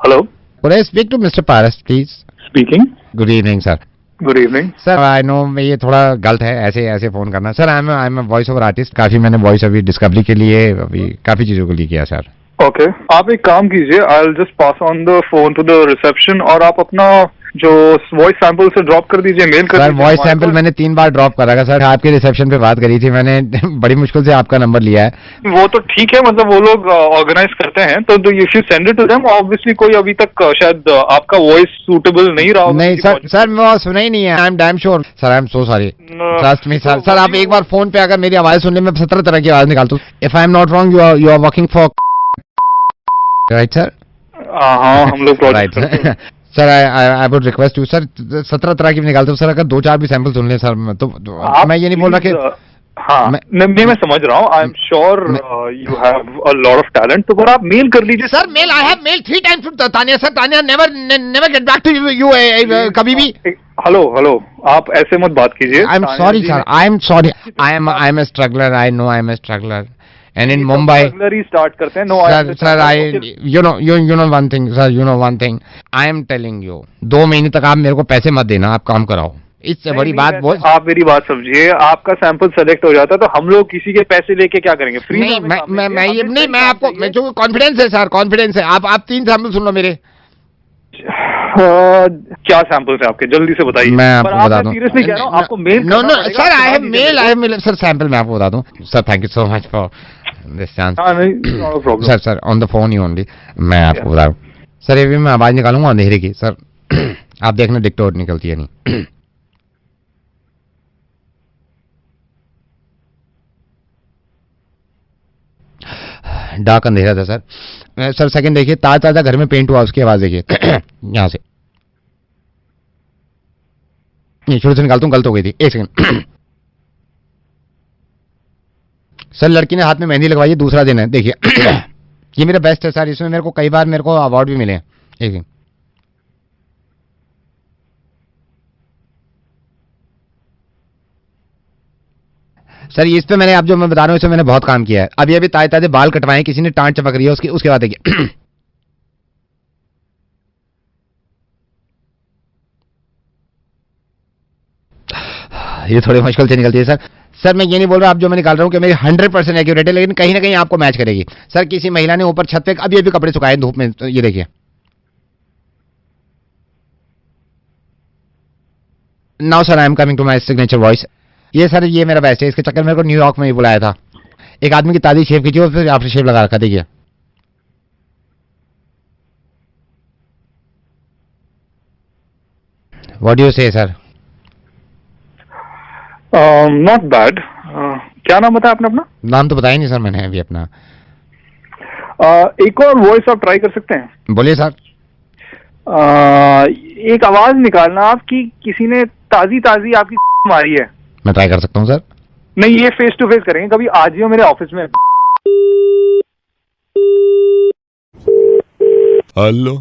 Hello. Could I speak to Mr. Paras, please? Speaking. Good evening, sir. Good evening. Sir I know ये थोड़ा गलत है ऐसे ऐसे फोन करना sir. I M voice over artist. काफी मैंने वॉइस अभी डिस्कवरी के लिए अभी काफी चीजों के लिए किया सर। Okay. आप एक काम कीजिए, I'll just pass on the phone to the reception और आप अपना जो वॉइस सैंपल से ड्रॉप कर दीजिए, मेल कर सर दीजिए। वॉइस सैंपल मैंने 3 बार ड्रॉप करा था सर। आपके रिसेप्शन पे बात करी थी मैंने बड़ी मुश्किल से आपका नंबर लिया है। वो तो ठीक है, मतलब वो लोग ऑर्गेनाइज करते हैं, तो if you send it to them, obviously कोई अभी तक शायद आपका वॉइस सूटेबल नहीं रहा होगा। नहीं सर मैं सुना ही नहीं है। I am damn sure sir. I am so sorry. Trust me sir. Sir आप एक बार फोन पे अगर मेरी आवाज सुनने में 17 तरह की आवाज निकालता हूँ। If I am not wrong you are working for right sir? हाँ, हम लोग right sir. I would request you sir 17 तरह की निकालते हो सर। अगर 2-4 भी सैंपल सुन ले सर तो मैं ये नहीं बोल रहा कि हाँ मैं समझ रहा हूँ। I am sure you have a lot of talent, तो आप मेल कर लीजिए sir. Mail I have mail 3 times to Tania sir. Tania never get back to you कभी भी। हेलो, आप ऐसे मत बात कीजिए। I am sorry sir. I am sorry. I am a struggler. I know I am a struggler and in Mumbai start करते हैं। No, sir you know one thing sir, you know one thing, I am telling you 2 महीने तक आप मेरे को पैसे मत देना, आप काम कराओ। इससे बड़ी बात वो आप मेरी बात समझिए। आपका सैंपल सेलेक्ट हो जाता तो हम लोग किसी के पैसे लेके क्या करेंगे? फ्री नहीं मैं आपको जो कॉन्फिडेंस है सर, कॉन्फिडेंस है। आप 3 सैंपल सुन लो मेरे। क्या सैंपल्स है आपके? जल्दी से बताइए। मैं आपको बता दूं। सीरियसली कह रहा हूं, आपको mail no sir I have mail sir. Sample मैं आपको बता दूं सर। Thank you so much for this chance sir. On the phone ही ओनली मैं आपको बता दूं सर। ये भी मैं आवाज निकालूंगा अंधेरे की सर। आप देखना डिक्टोर निकलती है नहीं। डार्क अंधेरा था सर। सर सेकंड देखिए, ताजा घर में पेंट हुआ उसकी आवाज देखिए। यहां से शुरू से निकालता हूँ, गलत हो गई थी। 1 सेकंड। सर लड़की ने हाथ में मेहंदी लगवाई है, दूसरा दिन है देखिए। ये मेरा बेस्ट है सर। इसमें मेरे को कई बार अवार्ड भी मिले हैं। 1 सेकंड सर। इस पे मैंने आप जो मैं बता रहा हूँ इसमें मैंने बहुत काम किया है। अभी ताजे बाल कटवाए, किसी ने टांट चमक रही है उसके बाद देखिए। ये थोड़ी मुश्किल से निकलती है सर। सर मैं ये नहीं बोल रहा आप जो मैं निकाल रहा हूँ कि मेरी 100% एक्यूरेट है, लेकिन कहीं ना कहीं आपको मैच करेगी सर। किसी महिला ने ऊपर छत पे अभी कपड़े सुखाए धूप में, तो ये देखिए। Now sir I am coming to my signature voice. ये सर ये मेरा बेस्ट है। इसके चक्कर में मेरे को न्यूयॉर्क में ही बुलाया था। एक आदमी की ताजी शेव खींची और फिर आफ्टर शेव लगा रखा। देखिए व्हाट डू यू से सर? Not bad. क्या नाम बताया आपने अपना? नाम तो बताया नहीं सर मैंने अभी अपना। एक और वॉइस आप ट्राई कर सकते हैं। बोलिए सर। एक आवाज निकालना आपकी, किसी ने ताजी आपकी मारी है। मैं ट्राई कर सकता हूँ सर। नहीं, ये फेस टू फेस करेंगे। कभी आ जाइए मेरे ऑफिस में। हेलो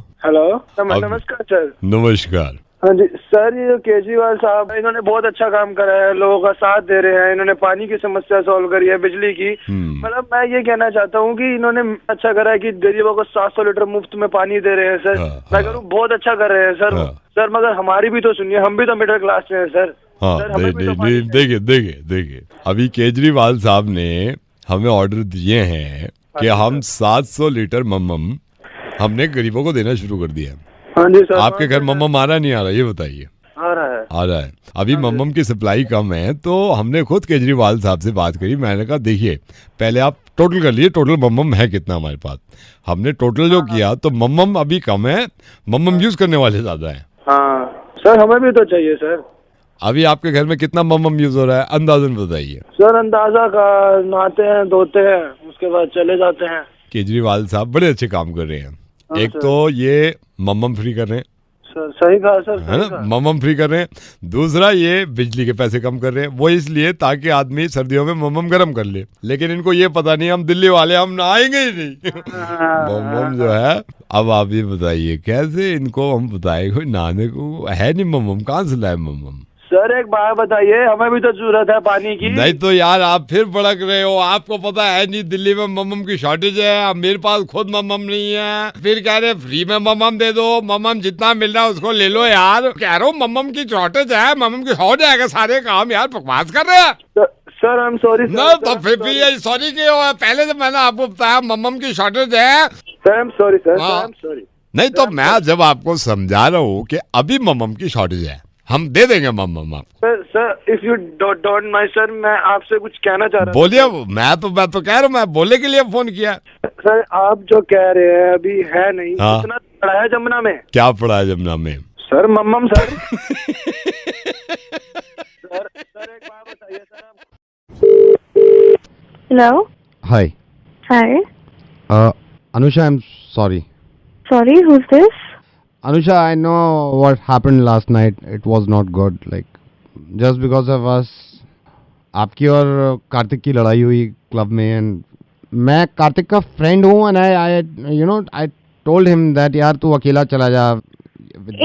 नमस्कार सर। नमस्कार। हाँ जी सर, ये केजरीवाल साहब इन्होंने बहुत अच्छा काम करा है, लोगों का साथ दे रहे हैं। इन्होंने पानी की समस्या सॉल्व करी है, बिजली की। मतलब मैं ये कहना चाहता हूँ कि इन्होंने अच्छा करा है कि गरीबों को 700 लीटर मुफ्त में पानी दे रहे हैं सर। मैं कह बहुत अच्छा कर रहे हैं सर। सर मगर हमारी भी तो सुनिए, हम भी तो मिडिल क्लास से हैं सर। हाँ देखिए अभी केजरीवाल साहब ने हमें ऑर्डर दिए हैं कि हम 700 लीटर मम्मम हमने गरीबों को देना शुरू कर दिया। हाँ जी सर। आपके घर मम्मम आ रहा नहीं आ रहा ये बताइए? आ रहा है। अभी मम्मम की सप्लाई कम है, तो हमने खुद केजरीवाल साहब से बात करी। मैंने कहा देखिए पहले आप टोटल कर लिए, टोटल मम्मम है कितना हमारे पास। हमने टोटल जो किया तो मम्मम अभी कम है, मम्मम यूज करने वाले ज्यादा है। हाँ सर, हमें भी तो चाहिए सर। अभी आपके घर में कितना मम्मम यूज हो रहा है अंदाजन बताइए? सर अंदाजा का नहाते हैं, धोते हैं, उसके बाद चले जाते हैं। केजरीवाल साहब बड़े अच्छे काम कर रहे हैं। एक तो ये मम्मम फ्री कर रहे हैं सर। सही कहा सर, है ना, मम्मम फ्री कर रहे हैं। दूसरा ये बिजली के पैसे कम कर रहे हैं, वो इसलिए ताकि आदमी सर्दियों में मम्मम गर्म कर ले। लेकिन इनको ये पता नहीं हम दिल्ली वाले हम नहाएंगे ही नहीं। मम्मम जो है, अब आप ये बताइए कैसे इनको हम बताए कोई नहाने को है नहीं। मम्मम कहाँ से लाए मम्मम? सर एक बात बताइए, हमें भी तो जरूरत है पानी की। नहीं तो यार आप फिर भड़क रहे हो। आपको पता है नहीं दिल्ली में मम्मम की शॉर्टेज है। अब मेरे पास खुद मम्मम नहीं है, फिर कह रहे फ्री में मम्मम दे दो। मम्मम जितना मिल रहा है उसको ले लो यार। कह रहा हूँ मम्मम की शॉर्टेज है, मम्मम की हो जाएगा सारे काम। यार बकवास कर रहे हैं। Sir I am sorry. ना तो फिर भी ये सॉरी क्यों है? पहले से मैंने आपको बताया मम्मम की शॉर्टेज है। Sir I am sorry sir, I am sorry. नहीं तो मैं जब आपको समझा रहा हूँ कि अभी मम्मम की शॉर्टेज है, हम दे देंगे मम्मम आपको। Sir if you don't mind sir, मैं आपसे कुछ कहना चाह रहा हूँ। बोलिए। मैं तो कह रहा हूँ, मैं बोलने के लिए फोन किया। सर आप जो कह रहे हैं अभी है नहीं। हाँ। इतना पड़ा है जमुना में। क्या पड़ा है जमुना में? Sir मम्मम sir. सर एक बात बताइए सर आप। Hello. Hi. Hi. Anusha, I'm sorry. Sorry, who's this? Anusha, I know what happened last night. It was not good. Like, just because of us, आपकी और कार्तिक की लड़ाई हुई क्लब में, एंड मैं कार्तिक का फ्रेंड हूँ, and I told him that यार तू अकेला चला जा.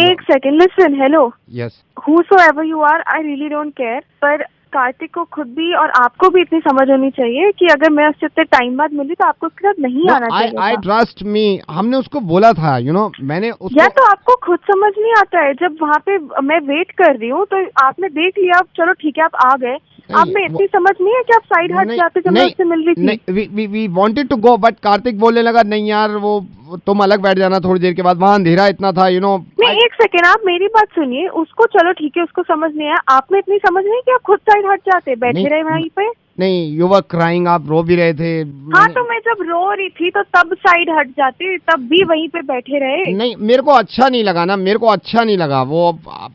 एक second, listen, hello. Yes. Whosoever you are, I really don't care. पर कार्तिक को खुद भी और आपको भी इतनी समझ होनी चाहिए कि अगर मैं उससे इतने टाइम बाद मिली तो आपको उसके साथ नहीं आना चाहिए. I trust me. हमने उसको बोला था, मैंने उसको. या तो आपको खुद समझ नहीं आता है. जब वहाँ पे मैं वेट कर रही हूँ तो आपने देख लिया, चलो ठीक है आप आ गए. आप में इतनी समझ नहीं है कि आप साइड हट जाते जब मैं उससे मिल रही थी. We wanted to go, but Kartik बोलने लगा नहीं यार वो तुम अलग बैठ जाना थोड़ी देर के बाद. वहाँ अंधेरा इतना था, नहीं, एक सेकेंड, आप मेरी बात सुनिए. उसको चलो ठीक है, उसको समझ नहीं है. आप में इतनी समझ नहीं कि आप खुद साइड हट जाते, बैठे रहे वहीं पे. नहीं, यू वर क्राइंग, आप रो भी रहे थे. हाँ तो मैं जब रो रही थी तो तब साइड हट जाते, तब भी वहीं पे बैठे रहे. नहीं, मेरे को अच्छा नहीं लगा ना, मेरे को अच्छा नहीं लगा. वो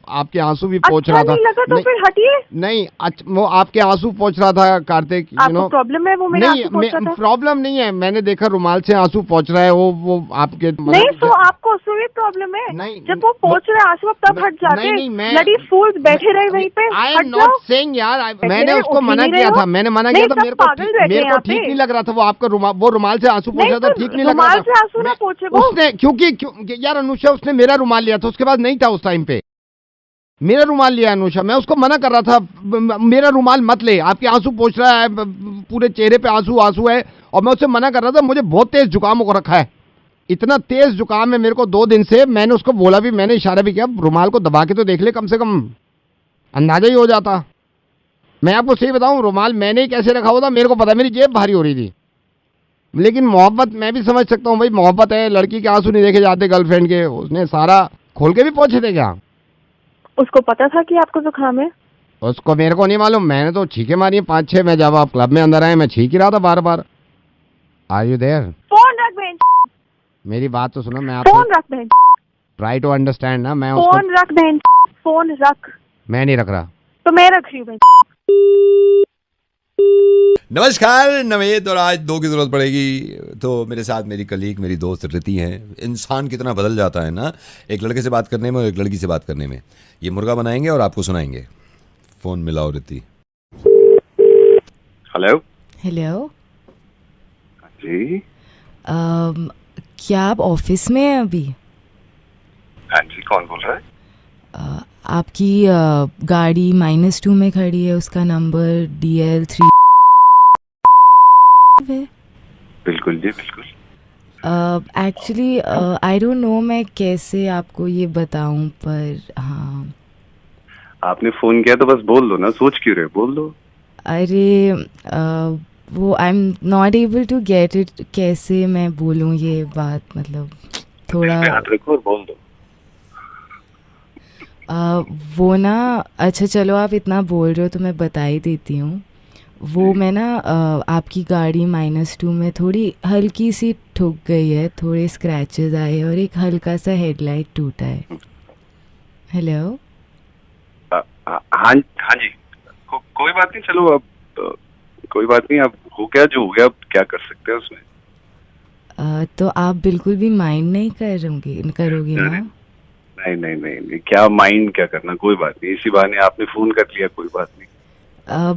आपके आंसू भी पोंछ रहा था. नहीं लगा तो फिर हटिए. नहीं, वो आपके आंसू पोंछ रहा था कार्तिक. आपको प्रॉब्लम है? वो मेरे आंसू पोंछ रहा था. प्रॉब्लम नहीं है, मैंने देखा रुमाल से आंसू पोंछ रहा है वो आपके. नहीं तो आपको उसमें भी प्रॉब्लम है. नहीं, जब वो पोंछ रहे आंसू आप तब हट जाते. नहीं, मैं ब्लडी फूल्स बैठे रहे वहीं पे. आई एम नॉट सेइंग यार, मैंने उसको मना किया था. मैंने मना किया था. मेरे को ठीक नहीं लग रहा था. वो आपका वो रुमाल से आंसू पोंछ रहा था, ठीक नहीं लग रहा था. रुमाल से आंसू ना पोंछे वो. उसने क्योंकि यार अनुषा उसने मेरा रुमाल लिया था, उसके बाद नहीं था उस टाइम पे. मेरा रुमाल लिया अनुषा, मैं उसको मना कर रहा था मेरा रुमाल मत ले, आपके आंसू पोंछ रहा है, पूरे चेहरे पे आंसू है. और मैं उससे मना कर रहा था. मुझे बहुत तेज जुकाम हो रखा है, इतना तेज जुकाम है मेरे को 2 दिन से. मैंने उसको बोला भी, मैंने इशारा भी किया, रुमाल को दबा के तो देख ले, कम से कम अंदाजा ही हो जाता. मैं आपको सही बताऊं, रुमाल मैंने ही कैसे रखा हुआ था मेरे को पता. मेरी जेब भारी हो रही थी. लेकिन मोहब्बत मैं भी समझ सकता हूँ भाई, मोहब्बत है. लड़की के आंसू नहीं देखे जाते गर्लफ्रेंड के. उसने सारा खोल के भी पहुंचे थे क्या? उसको पता था कि आपको जुकाम है? उसको मेरे को नहीं मालूम. मैंने तो छींके मारी 5-6 में. जब आप क्लब में अंदर आए मैं छींक ही रहा था बार बार. Are you there? फोन रख बहन. मेरी बात तो सुनो. मैं फोन रख बहन. ट्राई टू अंडरस्टैंड ना. मैं फोन रख बहन. फोन रख. मैं नहीं रख रहा. तो मैं रख रही हूँ बहन. नमस्कार नवेद. और आज 2 की जरूरत पड़ेगी. तो मेरे साथ मेरी कलीग, मेरी दोस्त रिति हैं. इंसान कितना बदल जाता है ना एक लड़के से बात करने में और एक लड़की से बात करने में. ये मुर्गा बनाएंगे और आपको सुनाएंगे. फोन मिलाओ रिति. हेलो. हेलो जी. क्या आप ऑफिस में हैं अभी? हाँ जी, कौन बोल रहा है? आपकी गाड़ी -2 में खड़ी है, उसका नंबर DL3 है. बिल्कुल जी, बिल्कुल. एक्चुअली आई डोंट नो मैं कैसे आपको ये बताऊं, पर हाँ. आपने फोन किया तो बस बोल दो ना, सोच क्यों रहे, बोल दो. अरे वो I am not able to get it. कैसे मैं बोलूं ये बात, मतलब थोड़ा हाथ रखो और बोल दो. वो ना, अच्छा चलो आप इतना बोल रहे हो तो मैं बता ही देती हूँ. वो मैं ना आपकी गाड़ी -2 में थोड़ी हल्की सी ठुक गई है, थोड़े स्क्रैचेस आए और एक हल्का सा हेडलाइट टूटा है. हेलो. हाँ जी, कोई बात नहीं. चलो अब कोई बात नहीं. अब हो गया जो हो गया, अब क्या कर सकते हैं उसमें. तो आप बिल्कुल भी माइंड नहीं करोगे ना? नहीं, क्या माइंड क्या करना, कोई बात नहीं. इसी बहाने आपने फोन कर लिया, कोई बात नहीं.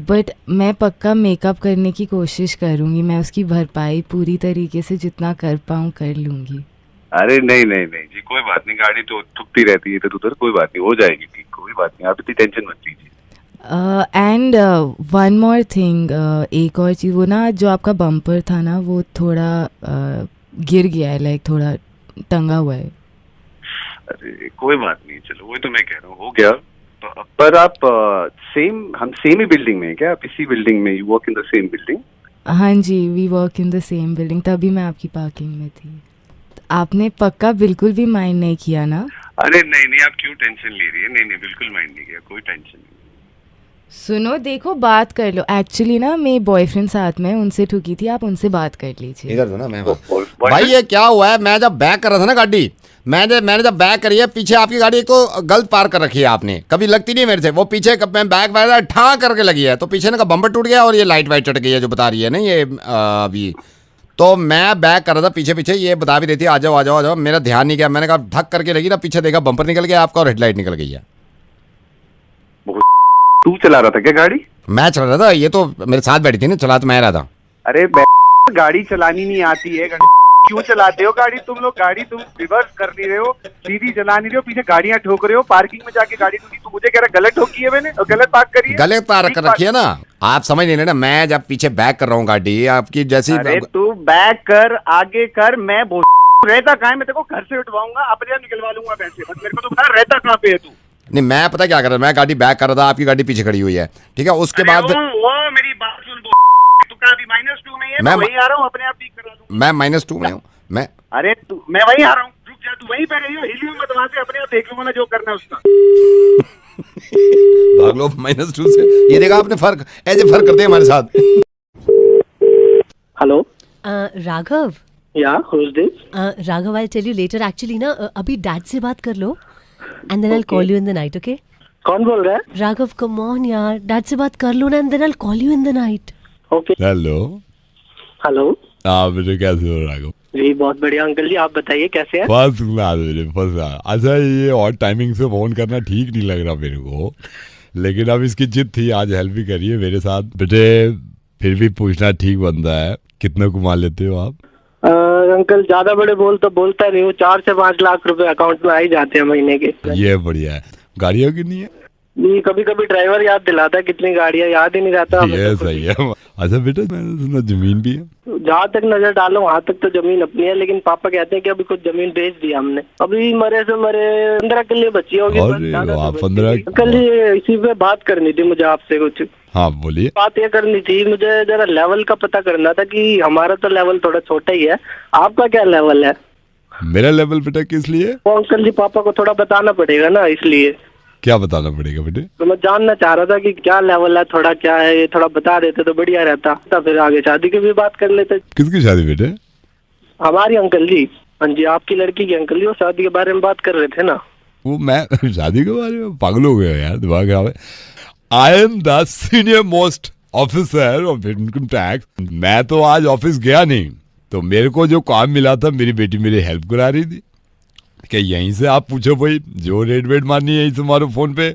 बट मैं पक्का मेकअप करने की कोशिश करूंगी. मैं उसकी भरपाई पूरी तरीके से जितना कर पाऊँ कर लूंगी. अरे नहीं नहीं नहीं जी, कोई बात नहीं, गाड़ी तो ठुकती रहती है इधर उधर, कोई बात नहीं, हो जाएगी ठीक, कोई बात नहीं, आप इतनी टेंशन मत लीजिए। एंड वन मोर थिंग, एक और चीज़, वो ना जो आपका बम्पर था ना वो थोड़ा गिर गया है, लाइक थोड़ा टंगा हुआ है। अरे कोई बात नहीं, चलो वही तो मैं कह रहा हूँ, हो गया। पर आप हम सेम ही बिल्डिंग में है क्या? आप इसी बिल्डिंग में, you work in the same building? हाँ जी, we work in the same building, तभी मैं आपकी पार्किंग में थी। आपने पक्का बिल्कुल भी माइंड नहीं किया ना? अरे नहीं नहीं, आप क्यों टेंशन ले रही है? नहीं नहीं, बिल्कुल माइंड नहीं किया, कोई टेंशन नहीं। सुनो, देखो, बात कर लो। एक्चुअली ना मेरे बॉयफ्रेंड साथ में, उनसे ठुकी थी, आप उनसे बात कर लीजिए। इधर दो ना, मैं भाई ये क्या हुआ है, मैं जब बैक कर रहा था ना गाड़ी, मैंने जब बैक करी है, पीछे आपकी गाड़ी को गलत पार्क कर रखी है आपने, कभी लगती नहीं मेरे से, वो पीछे मैं बैक वाला ठा करके लगी है, तो पीछे ना का बम्पर टूट गया और ये लाइट वाइट चट गई है जो बता रही है ना ये अभी। तो मैं बैक कर रहा था पीछे पीछे, ये बता भी रही थी आ जाओ आ जाओ आ जाओ, मेरा ध्यान नहीं गया, मैंने कहा धक करके लगी ना, पीछे देखा बम्पर निकल गया आपका और हेडलाइट निकल गई है। तू चला रहा था क्या गाड़ी? मैं चला रहा था, ये तो मेरे साथ बैठी थी ना, चला तो मैं रहा था। अरे गाड़ी चलानी नहीं आती है, क्यों चलाते हो गाड़ी तुम लोग? गाड़ी तुम रिवर्स कर नहीं रहे हो, सीधी चला नहीं रहे हो, पीछे गाड़ियां ठोक रहे हो, पार्किंग में जाके गाड़ी ठोकी, तो मुझे कह रहा गलत ठोकी है मैंने, और गलत पार्क करी है, गलत पार्क कर रखी है ना, आप समझ नहीं रहे ना। मैं जब पीछे बैक कर रहा हूँ गाड़ी आपकी जैसी, अरे तू बैक कर, आगे कर, मैं रहता कहाँ है? मैं तेरे को घर से उठवाऊंगा, अपने आप निकलवा लूंगा पैसे, बस मेरे को तो बता रहता कहाँ पे है तू? नहीं, मैं पता क्या कर रहा, मैं गाड़ी बैक कर रहा था, आपकी गाड़ी पीछे खड़ी हुई है, ठीक है, उसके बाद वो मेरी बात सुन, तू का अभी -2 में है, मैं वहीं आ रहा हूँ, अपने आप ठीक करा दूंगा। मैं -2 में हूँ मैं। अरे तू, मैं वहीं आ रहा हूँ, रुक जा, तू वहीं पे रही हो, हिली मत, वहां से अपने आप देख लूंगा ना जो करना है उसका। भाग लो -2 से, ये देखा आपने फर्क, ऐसे फर्क करते हैं हमारे साथ। हेलो राघव। या who's this? Raghav, I'll tell you later. Actually ना अभी डैड से बात कर लो and then I'll call you in the night, okay? कौन बोल रहा है? राघव, come on यार, डैड से बात कर लो ना and then I'll call you in the night. Okay. Hello hello. आप बेटे कैसे हो राघव? जी बहुत बढ़िया अंकल जी, आप बताइए कैसे हैं? फर्स्ट क्लास बेटे, फर्स्ट क्लास। अच्छा ये और टाइमिंग से फोन करना ठीक नहीं लग रहा मेरे को, लेकिन अब इसकी जिद थी, आज हेल्प भी करिए मेरे साथ बेटे, फिर भी पूछना ठीक बनता है, कितना कमा लेते हो आप? अंकल ज्यादा बड़े बोल तो बोलता नहीं हूँ, 4 से 5 लाख रुपए अकाउंट में आ ही जाते हैं महीने के। ये बढ़िया है। गाड़ियाँ कितनी है? जी कभी कभी ड्राइवर याद दिलाता है कितनी गाड़ियाँ, याद ही नहीं रहता। ये सही है। अच्छा बेटा, मैंने सुना जमीन भी है? जहाँ तक नजर डालो वहाँ तक तो जमीन अपनी है, लेकिन पापा कहते हैं कि अभी कुछ जमीन बेच दी हमने, अभी मरे से मरे 15 किले बची होगी। अंकल जी इसी पे बात करनी थी मुझे आपसे कुछ। हाँ बोलिए। बात ये करनी थी, मुझे जरा लेवल का पता करना था कि हमारा तो लेवल थोड़ा छोटा ही है, आपका क्या लेवल है? मेरा लेवल बेटा किस लिए? वो अंकल जी पापा को थोड़ा बताना पड़ेगा ना, इसलिए। क्या बताना पड़ेगा बेटे? तो मैं जानना चाह रहा था कि क्या लेवल है, थोड़ा क्या है, ये थोड़ा बता देते तो बढ़िया रहता, तो फिर आगे शादी की भी बात कर लेते। किसकी शादी बेटे? हमारी अंकल जी। हाँ जी, आपकी लड़की की अंकल जी, वो शादी के बारे में बात कर रहे थे ना। वो मैं शादी के बारे में? पागल हो गया यार, दिमाग खराब है। I am the senior most officer of income tax. मैं तो आज ऑफिस गया नहीं, तो मेरे को जो काम मिला था मेरी बेटी मेरी हेल्प करा रही थी कि यहीं से आप पूछो भाई, जो रेट वेट मारनी है यहीं से मारो फोन पे,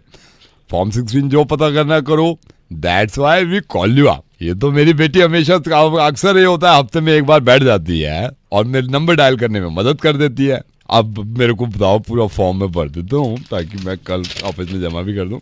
फॉर्म 16 जो पता करना करो, that's why we call you up. ये तो मेरी बेटी हमेशा अक्सर ये होता है, हफ्ते में एक बार बैठ जाती है और मेरे नंबर डायल करने में मदद कर देती है। अब मेरे को बताओ, पूरा फॉर्म में भर देता हूँ ताकि मैं कल ऑफिस में जमा भी कर दूँ।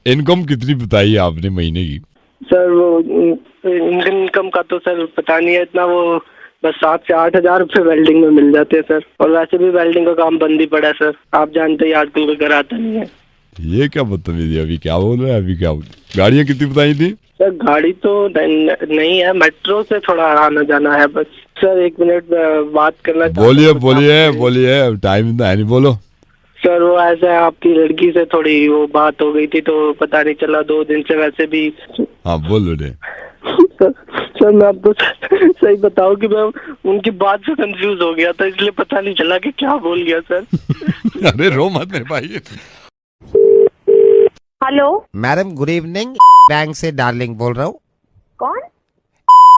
इनकम कितनी बताई आपने महीने की? सर वो इनकम का तो सर पता नहीं है इतना, वो बस 7 से 8 हजार रुपए वेल्डिंग में मिल जाते हैं सर, और वैसे भी वेल्डिंग का काम बंद ही पड़ा है सर, आप जानते हैं आजकल कोई घर आता नहीं है। ये क्या बदतमीजी, अभी क्या बोल रहे हैं? अभी क्या गाड़ियाँ कितनी बताई थी? सर गाड़ी तो नहीं है, मेट्रो से थोड़ा आना जाना है बस। सर 1 मिनट बात करना। बोलिए बोलिए बोलिए, टाइम है नहीं, बोलो। सर वो ऐसा है, आपकी लड़की से थोड़ी वो बात हो गई थी तो पता नहीं चला, 2 दिन से वैसे भी। हाँ बोलो रे। सर मैं आपको सही बताऊं कि मैं उनकी बात से कंफ्यूज हो गया था, इसलिए पता नहीं चला कि क्या बोल गया सर। अरे रो मत मेरे भाई। Hello madam, good evening, bank से डार्लिंग बोल रहा हूँ। कौन?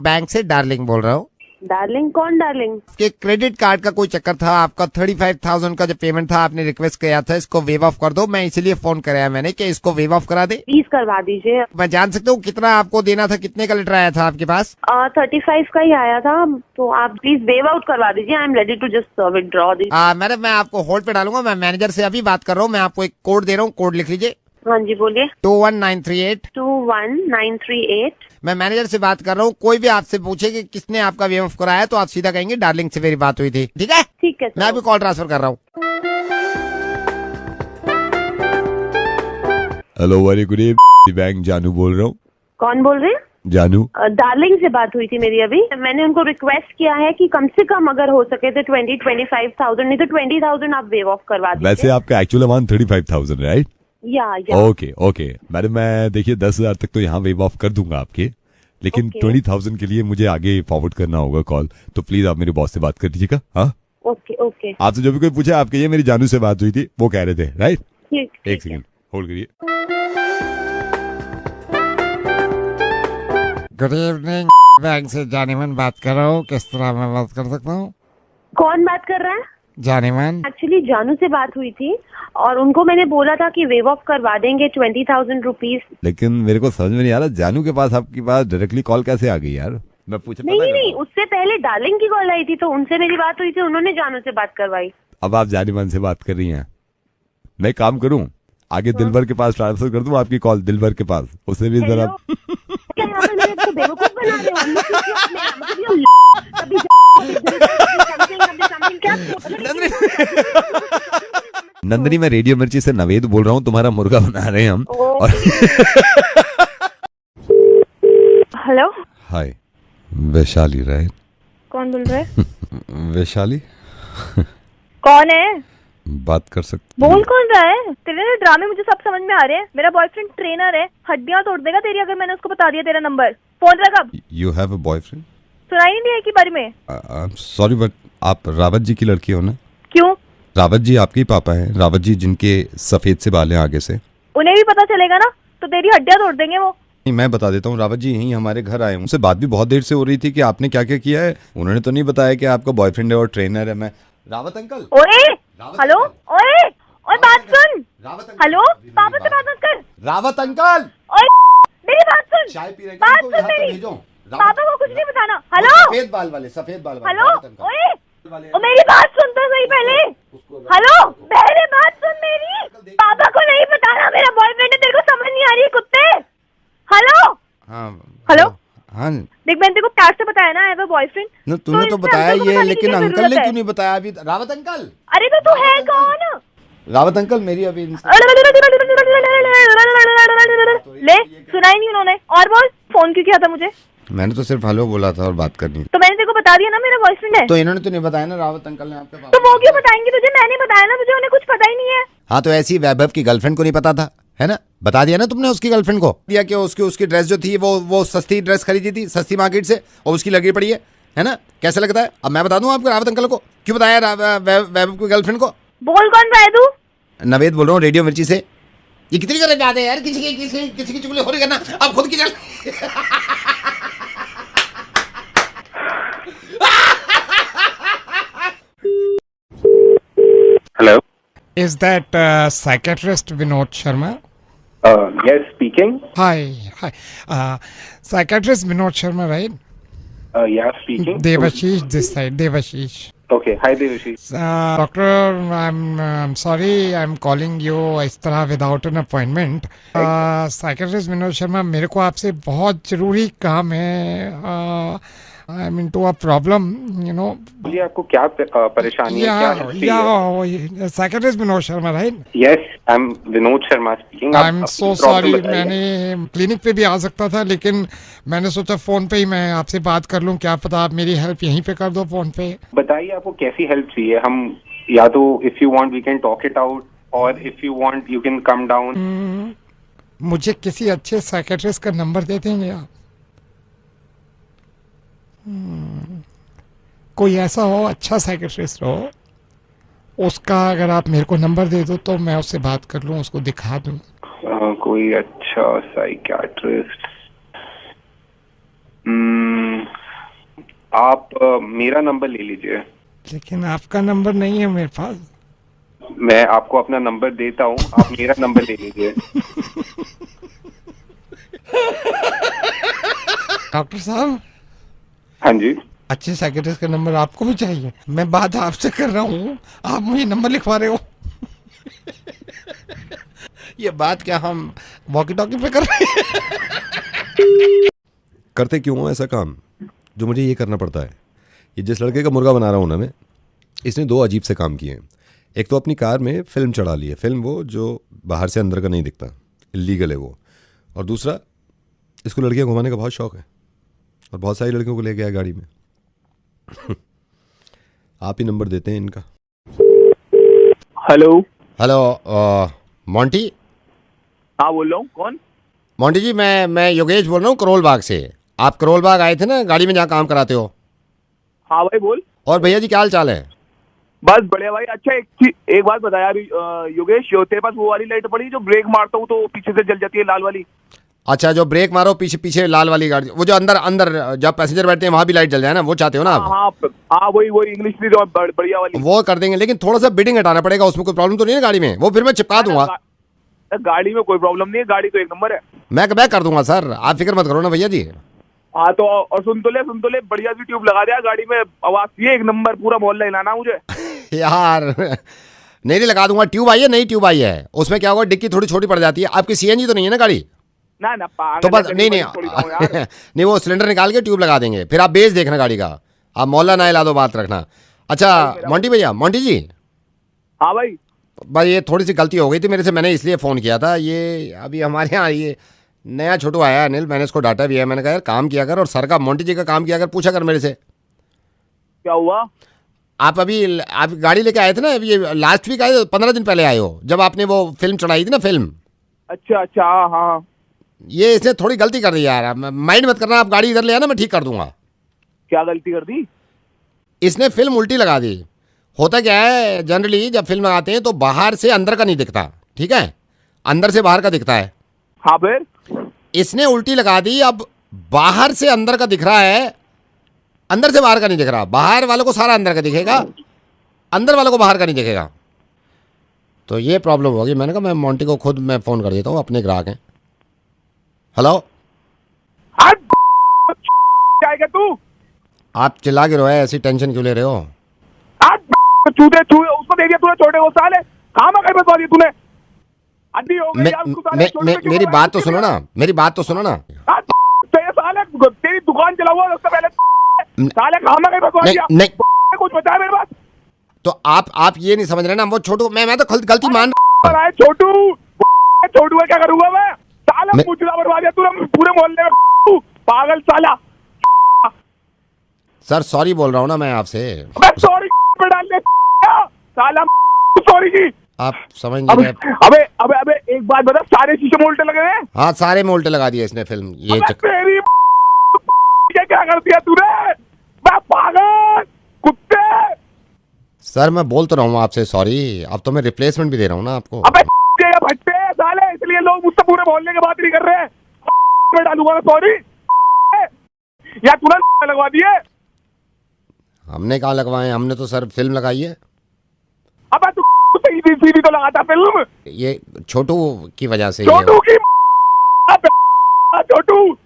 बैंक से डार्लिंग बोल रहा हूँ। डार्लिंग कौन डार्लिंग? कि क्रेडिट कार्ड का कोई चक्कर था, आपका 35,000 का जो पेमेंट था आपने रिक्वेस्ट किया था इसको वेव ऑफ कर दो, मैं इसलिए फोन कराया मैंने कि इसको वेव ऑफ करा दे। प्लीज करवा दीजिए। मैं जान सकता हूँ कितना आपको देना था, कितने का लेटर आया था आपके पास? 35 का ही आया था, तो आप प्लीज वेव आउट करवा दीजिए। I am ready to just withdraw this. Madam मैं आपको होल्ड पे डालूंगा, मैं मैनेजर से अभी बात कर रहा हूँ, मैं आपको एक कोड दे रहा हूँ, कोड लिख लीजिए। हाँ जी बोलिए। 21938। 21938। मैं मैनेजर से बात कर रहा हूँ, कोई भी आपसे पूछे कि किसने आपका वेव ऑफ कराया तो आप सीधा कहेंगे डार्लिंग से मेरी बात हुई थी, ठीक है? ठीक है। मैं अभी कॉल ट्रांसफर कर रहा हूँ। Hello very good evening, bank जानू बोल रहा हूँ। कौन बोल रहे हैं? जानू। डार्लिंग से बात हुई थी मेरी अभी। मैंने उनको रिक्वेस्ट किया है कि कम से कम अगर हो सके तो 25,000 नहीं तो 20,000 आप वेव ऑफ करवा दीजिए। वैसे आपका एक्चुअल अमाउंट 35,000 राइट? या ओके ओके मैडम, मैं देखिए 10,000 तक तो यहाँ वेव ऑफ कर दूंगा आपके, लेकिन 20,000 के लिए मुझे आगे फॉरवर्ड करना होगा कॉल, तो प्लीज आप मेरे बॉस से बात कर दीजिएगा। हाँ ओके ओके। आपसे जो भी कोई पूछे आप कहिए मेरी जानू से बात हुई थी, वो कह रहे थे राइट? ठीक। एक सेकंड होल्ड करिए। गुड इवनिंग, बैंक से जानेमन बात कर रहा हूँ, किस तरह मैं बात कर सकता हूँ? कौन बात कर रहा है? जानेमन। एक्चुअली जानू से बात हुई थी और उनको मैंने बोला था कि वेव ऑफ करवा देंगे 20,000 रुपीज। लेकिन मेरे को समझ में नहीं आ रहा जानू के पास आपके पास डायरेक्टली कॉल कैसे आ गई यार? मैं पूछा नहीं, उससे पहले डार्लिंग की कॉल आई थी तो उनसे मेरी बात हुई थी, उन्होंने जानू से बात करवाई। अब आप जानेमन से बात कर रही हैं, मैं काम करूं आगे दिलबर के पास ट्रांसफर कर दूं आपकी कॉल दिलबर के पास, उससे भी जरा क्या यहाँ पे मेरे को बेवकूफ बना रहे हो? नंदनी मैं रेडियो मिर्ची से नवेद बोल रहा हूँ, तुम्हारा मुर्गा बना रहे हैं हम। और हेलो। हाय वैशाली राइट? कौन बोल रहे हैं? वैशाली कौन है? बात कर सकते? बोल कौन रहा है? तेरे ड्रामे मुझे सब समझ में आ रहे हैं। मेरा बॉयफ्रेंड ट्रेनर है, हड्डियां तोड़ देगा तेरी अगर मैंने उसको बता दिया तेरा नंबर। फोन रख अब। You have a boyfriend? सुनाई नहीं दिया कि बारे में? सॉरी बट आप रावत जी की लड़की हो ना? क्यों? रावत जी आपके ही पापा हैं, रावत जी जिनके सफेद से बाल हैं आगे से। उन्हें भी पता चलेगा ना तो तेरी हड्डियां तोड़ देंगे वो। मैं बता देता हूँ, रावत जी यहीं हमारे घर आए, उनसे बात भी बहुत देर से हो रही थी कि आपने क्या क्या किया है। उन्होंने तो नहीं बताया कि आपका बॉयफ्रेंड है और ट्रेनर है। मैं रावत अंकल। ओए हेलो, ओए ओए बात सुन। हेलो, पापा से बात मत कर। रावत अंकल ओए मेरी बात सुन। चाय पी रहे बात सुन मेरी। पापा को कुछ नहीं बताना। हेलो सफेद बाल वाले हेलो, ओए ओ मेरी बात सुन तो सही पहले। हेलो पहले बात सुन मेरी। पापा को नहीं बताना मेरा बॉयफ्रेंड है, तेरे को समझ नहीं आ रही है कुत्ते। हेलो हेलो हाँ देख, मैंने तेरे को प्यार से बताया ना, आई हैव अ बॉयफ्रेंड। न, तूने तो बताया ये, लेकिन अंकल ने क्यों नहीं बताया अभी? रावत अंकल। अरे तो तू है कौन? रावत अंकल मेरी अभी ले सुनाई नहीं उन्होंने। और बोल, फोन क्यों किया था मुझे? मैंने तो सिर्फ हेलो बोला था और बात करनी थी। तो मैंने तेरे को बता दिया ना मेरा बॉयफ्रेंड है। तो इन्होंने तो नहीं बताया ना, रावत अंकल ने आपके पास। तो वो क्यों बताएंगे तुझे? मैंने बताया ना तुझे, उन्हें कुछ पता ही नहीं है। हाँ तो ऐसी वैभव की गर्लफ्रेंड को नहीं पता था, है ना? बता दिया ना तुमने उसकी गर्लफ्रेंड को, दिया कि उसकी ड्रेस जो थी वो सस्ती ड्रेस खरीदी थी सस्ती मार्केट से और उसकी लगी पड़ी है ना? कैसा लगता है? अब मैं बता दूं आपको रावत अंकल को क्यों बताया वैभव की गर्लफ्रेंड को। बोल कौन रहा है तू? नवेद बोल रहा हूँ रेडियो मिर्ची से। ये कितनी करने जाते हैं यार, किसी की चुगली हो रही है ना, अब खुद की चल। Hello, Is that psychiatrist Vinod Sharma? yes speaking. Hi. Psychiatrist Vinod Sharma, right? Yeah, speaking. Devashish this side, Devashish. Okay, hi Devashish. Doctor, I'm sorry I'm calling you इस तरह without an appointment. Psychiatrist Vinod Sharma, मेरे को आपसे बहुत जरूरी काम है. I'm into a problem, you know. बोलिए आपको क्या परेशानी है, क्या help चाहिए? Psychiatrist Vinod Sharma, right? Yes, I'm Vinod Sharma speaking. I'm so sorry, मैंने क्लिनिक पे भी आ सकता था लेकिन मैंने सोचा फोन पे ही मैं आपसे बात कर लूं, क्या पता आप मेरी हेल्प यहीं पे कर दो फोन पे। बताइए आपको कैसी हेल्प चाहिए, हम या तो if you want we can talk it out or if you want you can come down. मुझे किसी अच्छे साइकियाट्रिस्ट का नंबर दे देंगे आप? कोई ऐसा हो अच्छा साइकियाट्रिस्ट हो, उसका अगर आप मेरे को नंबर दे दो तो मैं उससे बात कर लूं, उसको दिखा दूं। कोई अच्छा साइकियाट्रिस्ट आप मेरा नंबर ले लीजिए। लेकिन आपका नंबर नहीं है मेरे पास। मैं आपको अपना नंबर देता हूँ, आप मेरा नंबर ले लीजिए। डॉक्टर साहब। हाँ जी। अच्छे साइकियाट्रिस्ट का नंबर आपको भी चाहिए? मैं बात आपसे कर रहा हूँ, आप मुझे नंबर लिखवा रहे हो। ये बात क्या हम वॉकी टॉकी पे कर रहे हैं? करते क्यों हो ऐसा काम जो मुझे ये करना पड़ता है? ये जिस लड़के का मुर्गा बना रहा हूँ ना मैं, इसने दो अजीब से काम किए हैं। एक तो अपनी कार में फिल्म चढ़ा ली है, फिल्म वो जो बाहर से अंदर का नहीं दिखता, इलीगल है वो। और दूसरा, इसको लड़कियां घुमाने का बहुत शौक है और बहुत सारी लड़कियों को ले गया गाड़ी में। आप ही नंबर देते हैं इनका। हेलो। Hello Monty. हाँ बोल रहा हूँ, कौन? मोंटी जी, मैं योगेश बोल रहा हूँ करोल बाग से। आप करोल बाग आए थे ना गाड़ी में जहाँ काम कराते हो? हाँ भाई बोल। और भैया जी क्या हाल चाल है? बस बढ़िया भाई। अच्छा एक बात बता यार योगेश, तेरे पास वो वाली लाइट पड़ी जो ब्रेक मारता हूँ तो पीछे से जल जाती है, लाल वाली? अच्छा, जो ब्रेक मारो पीछे पीछे लाल वाली गाड़ी, वो जो अंदर अंदर जब पैसेंजर बैठते हैं वहाँ भी लाइट जल जाए ना, वो चाहते हो ना आप? हाँ वही इंग्लिश की जो बढ़िया वाली। वो कर देंगे, लेकिन थोड़ा सा बिडिंग हटाना पड़ेगा। उसमें कोई प्रॉब्लम तो नहीं है गाड़ी में? वो फिर मैं चिपका दूंगा। गाड़ी में कोई प्रॉब्लम नहीं है, गाड़ी तो एक नंबर है। मैं कर दूंगा सर, आप फिक्र मत करो ना भैया जी। हाँ तो और सुन तो ले बढ़िया सी ट्यूब लगा दिया गाड़ी में, आवाज ये एक नंबर, पूरा मोहल्ला हिलाना मुझे। यार नहीं लगा दूंगा। ट्यूब आई है, नई ट्यूब आई है। उसमें क्या होगा, डिक्की थोड़ी छोटी पड़ जाती है। आपकी सीएनजी तो नहीं है ना गाड़ी? ना तो बस नहीं नहीं वो सिलेंडर निकाल के ट्यूब लगा देंगे, फिर आप बेस देखना गाड़ी का। आप मोहल्ला ना हिला दो, बात रखना। अच्छा मोंटी भैया, मोंटी जी। हाँ भाई। भाई ये थोड़ी सी गलती हो गई थी मेरे से, मैंने इसलिए फ़ोन किया था। ये अभी हमारे यहाँ ये नया छोटू आया है अनिल, मैंने इसको डांटा भी है। मैंने कहा यार काम किया कर, और सर का मोंटी जी का काम किया कर, पूछा कर मेरे से। क्या हुआ? आप गाड़ी लेके आए थे ना, ये लास्ट वीक आए, 15 दिन पहले आए हो, जब आपने वो फिल्म चढ़ाई थी ना, फिल्म। अच्छा हाँ। ये इसने थोड़ी गलती कर दी यार, माइंड मत करना। आप गाड़ी इधर ले आना, मैं ठीक कर दूंगा। क्या गलती कर दी? इसने फिल्म उल्टी लगा दी। होता क्या है, जनरली जब फिल्म लगाते हैं तो बाहर से अंदर का नहीं दिखता, ठीक है, अंदर से बाहर का दिखता है। हाँ फिर इसने उल्टी लगा दी। अब बाहर से अंदर का दिख रहा है, अंदर से बाहर का नहीं दिख रहा। बाहर वालों को सारा अंदर का दिखेगा, अंदर वालों को बाहर का नहीं दिखेगा। तो ये प्रॉब्लम होगी। मैंने कहा मैं मोंटी को खुद मैं फ़ोन कर देता हूँ, अपने ग्राहक हैं। हेलो। क्या तू? आप चिल्ला के रो है, ऐसी टेंशन क्यों ले रहे हो? चूते उसको दे दिया तूने, छोटे को साले कहाँ में बता दिया तूने? अड्डी हो गई। मेरी बात तो सुनो ना, मेरी बात तो सुनो ना। साले तेरी दुकान चला हुआ उससे पहले साले कहाँ में बता दिया? नहीं कुछ बताया मेरे पास। तो आप ये नहीं समझ रहे ना, वो छोटू, मैं तो गलती मान रहा हूँ। छोटू है, क्या करूंगा मैं? साला मुझला बर्बाद दिया तूने पूरे मोहल्ले में, पागल साला। सर सॉरी बोल रहा हूँ ना मैं आपसे। सॉरी पे डाल दे साला, सॉरी की। आप समझ नहीं रहे। अबे एक बात बता, सारे शीशे में उल्टे लगे हैं? हाँ सारे में उल्टे लगा दिए इसने फिल्म। ये तेरी क्या कर दिया तूने? मैं पागल कुत्ते। सर मैं बोल तो रहा हूँ आपसे सॉरी, अब तो मैं रिप्लेसमेंट भी दे रहा हूँ ना आपको। अबे भट्टे साले, इसलिए लोग मुझसे पूरे मोहल्ले की बात नहीं कर रहे हैं। मैं डालूंगा मैं सॉरी, या तूने लगवा दिए? हमने कहाँ लगवाए, हमने तो सर फिल्म लगाई है। अबे तू सीधी तो लगाता फिल्म। ये छोटू की वजह से। छोटू की छोटू।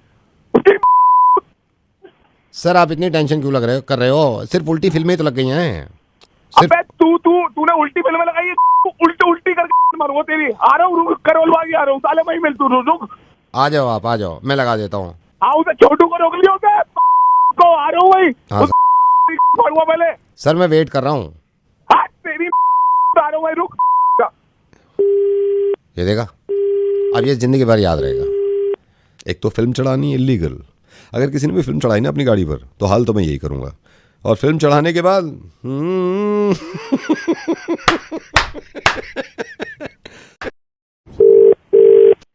सर आप इतनी टेंशन क्यों कर रहे हो? सिर्फ उल्टी फिल्में तो लग गई हैं। अबे तूने उल्टी फिल्म लगाई है, उल्टी करके मारूंगा तेरी। आ रहा हूँ, करोल बाग आ रहा हूँ साले, वहीं मिल तू। रुक, आ जाओ आप, आ जाओ, मैं लगा देता हूँ। हाँ उसे छोटू को रोक लिया उसे को, आ रहा हूँ वही। हाँ पहले सर मैं वेट कर रहा हूँ। हाँ तेरी आ रहा हूँ वही, रुक। ये देखा, अब ये जिंदगी भर याद रहेगा। एक तो फिल्म चढ़ानी इलीगल, अगर किसी ने भी फिल्म चढ़ाई ना अपनी गाड़ी पर तो हाल तो मैं यही करूंगा। और फिल्म चढ़ाने के बाद